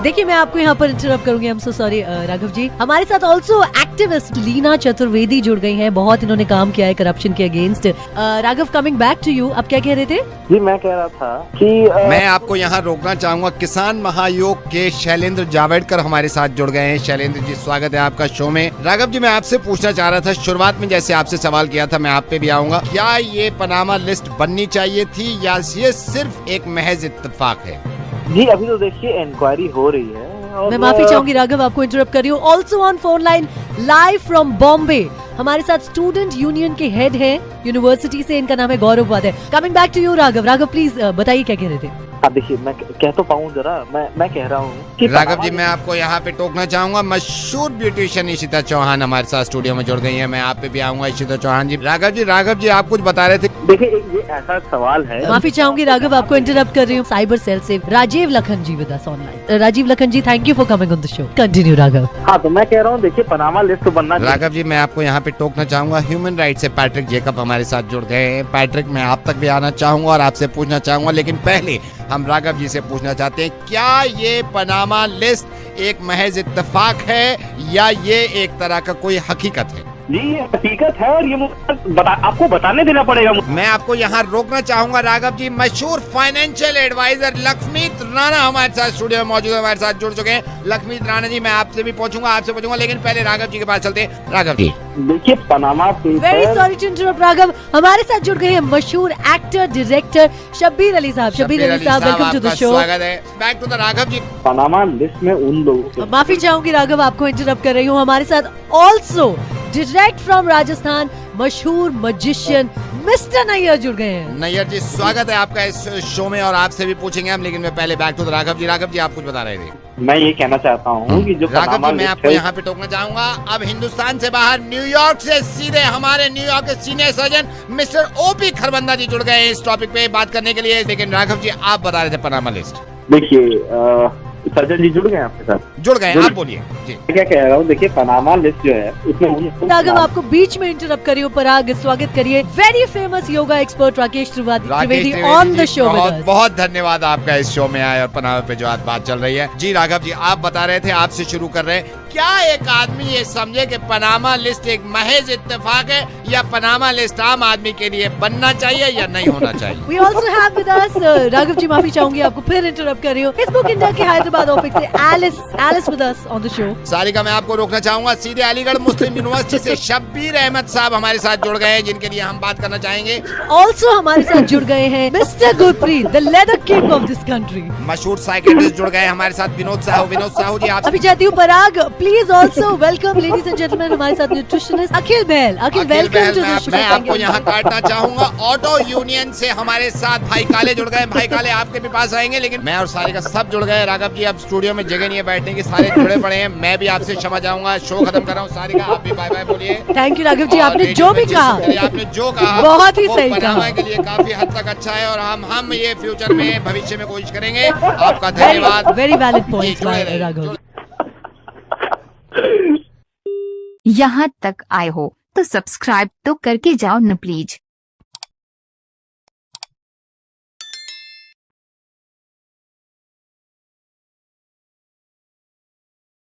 देखिए, मैं आपको यहाँ पर इंटरप्ट करूंगी, I am so sorry Raghav ji. हमारे साथ ऑल्सो एक्टिविस्ट लीना चतुर्वेदी जुड़ गई हैं, बहुत इन्होंने काम किया है करप्शन के against. Raghav, coming back to you, अब क्या कह रहे थे? जी, मैं कह रहा था कि मैं आपको यहाँ रोकना चाहूंगा, किसान महायोग के शैलेंद्र जावड़ेकर हमारे साथ जुड़ गए हैं। शैलेंद्र जी, स्वागत है आपका शो में। राघव जी, मैं आपसे पूछना चाह रहा था, शुरुआत में जैसे आपसे सवाल किया था, मैं आप पे भी आऊंगा, क्या ये पनामा लिस्ट बननी चाहिए थी या ये सिर्फ एक महज इत्तेफाक है? जी, अभी तो देखिए इंक्वायरी हो रही है। मैं माफी चाहूंगी राघव, आपको इंटरप्ट कर रही हूँ। Also on phone line live from Bombay हमारे साथ स्टूडेंट यूनियन के हेड हैं यूनिवर्सिटी से, इनका नाम है Gaurav Upadhyay. Coming back to you Raghav please बताइए क्या कह रहे थे? अब देखिए, मैं कह तो पाऊँ जरा, मैं कह रहा हूँ कि राघव जी, मैं आपको यहाँ पे टोकना चाहूंगा, मशहूर ब्यूटिशियन इशिता चौहान हमारे साथ स्टूडियो में जुड़ गई है। मैं आप पे भी आऊंगा, इशिता चौहान जी। राघव जी आप कुछ बता रहे थे। देखिए, ये ऐसा सवाल है। माफी चाहूंगी राघव, आपको इंटरप्ट कर रही हूँ। साइबर सेल से Rajiv Lakhan ji with us online. Rajiv Lakhan ji, thank you for coming on the show. Continue Raghav. हाँ, तो मैं कह रहा हूँ, देखिए पनामा लिस्ट तो बनना। राघव जी, मैं आपको यहाँ पे टोकना चाहूंगा, ह्यूमन राइट से पैट्रिक जेकब हमारे साथ जुड़ गए हैं। पैट्रिक, मैं आप तक भी आना चाहूंगा और आपसे पूछना चाहूंगा, लेकिन पहले हम राघव जी से पूछना चाहते हैं, क्या ये पनामा लिस्ट एक महज इत्तेफाक है या ये एक तरह का कोई हकीकत है? जी, ये हकीकत है और ये आपको बताने देना पड़ेगा। मैं आपको यहाँ रोकना चाहूंगा राघव जी, मशहूर फाइनेंशियल एडवाइजर लक्ष्मीत राणा हमारे साथ स्टूडियो में मौजूद है, हमारे साथ जुड़ चुके हैं। लक्ष्मीत राणा जी, मैं आपसे भी पूछूंगा, लेकिन पहले राघव जी के पास चलते हैं। राघव जी, देखिए Panama paper. Very sorry to interrupt Raghav, हमारे साथ जुड़ गए हैं मशहूर एक्टर डायरेक्टर शब्बीर अली साहब। शब्बीर अली साहब, वेलकम टू द शो। स्वागत है। Back to the Raghav ji. Panama list में उन लोगों, माफी चाहूंगी राघव, आपको इंटरप्ट कर रही हूँ। हमारे साथ ऑल्सो डायरेक्ट फ्रॉम राजस्थान मशहूर मजिशियन मिस्टर नैयर जुड़ गए हैं। नैयर जी, स्वागत है आपका इस शो में और आपसे भी पूछेंगे हम, लेकिन मैं पहले बैक टू द राघव जी आप कुछ बता रहे थे। मैं ये कहना चाहता हूँ कि जो राघव जी, मैं आपको यहाँ पे टोकना चाहूंगा, अब हिंदुस्तान से बाहर न्यूयॉर्क से सीधे हमारे न्यूयॉर्क के senior surgeon mister OP Kharbanda ji जुड़ गए इस टॉपिक पे बात करने के लिए। लेकिन राघव जी, आप बता रहे थे पनामा लिस्ट। देखिए, सर्जन जी जुड़ गए आपके साथ? जुड़ गए, आप बोलिए जी। क्या कह रहा हूँ, देखिए पनामा लिस्ट जो है उसमें राघव, आपको बीच में इंटरप्ट करी हूँ। पराग, स्वागत करिए very famous yoga expert Rakesh Trivedi on the show. बहुत धन्यवाद आपका इस शो में आए और पनामा पे जो आज बात चल रही है। जी राघव जी, आप बता रहे थे, आपसे शुरू कर रहे हैं, क्या एक आदमी ये समझे कि पनामा लिस्ट एक महज इत्तेफाक है या पनामा लिस्ट आम आदमी के लिए बनना चाहिए या नहीं होना चाहिए? We also have with us Raghav ji, माफी चाहूंगी, आपको फिर इंटरप्ट कर रही हूँ। फेसबुक इंडिया के हैदराबाद ऑफिस से Alice with us on the show। Sarika, मैं आपको रोकना चाहूंगा, सीधे अलीगढ़ मुस्लिम यूनिवर्सिटी से शब्बीर अहमद साहब हमारे साथ जुड़ गए हैं, जिनके लिए हम बात करना चाहेंगे। ऑल्सो हमारे साथ जुड़ गए हैं mister Gurpreet, the leather king of this country. मशहूर साइकियाट्रिस्ट जुड़ गए हमारे साथ, विनोद साहू जी। आप अभी चाहती हूँ Parag, please also welcome ladies and gentleman, हमारे साथ nutritionist Akhil Bahl. Welcome to the show. मैं आपको यहाँ काटना चाहूंगा, ऑटो यूनियन से हमारे साथ भाई काले जुड़ गए। भाई काले, आपके भी पास आएंगे, लेकिन मैं और सारिका सब जुड़ गए। राघव जी, अब स्टूडियो में जगह नहीं है बैठने की, सारे जुड़े पड़े हैं। मैं भी आपसे क्षमा चाहूंगा, शो खत्म कर रहा हूँ। सारिका, आप भी बाय बाय बोलिए। थैंक यू राघव जी, आपने जो भी कहा, आपने जो कहा बहुत ही सही कहा, के लिए काफी हद तक अच्छा है और हम ये फ्यूचर में भविष्य में कोशिश करेंगे। आपका धन्यवाद। Very valid point Raghav. यहाँ तक आए हो तो सब्सक्राइब तो करके जाओ न प्लीज।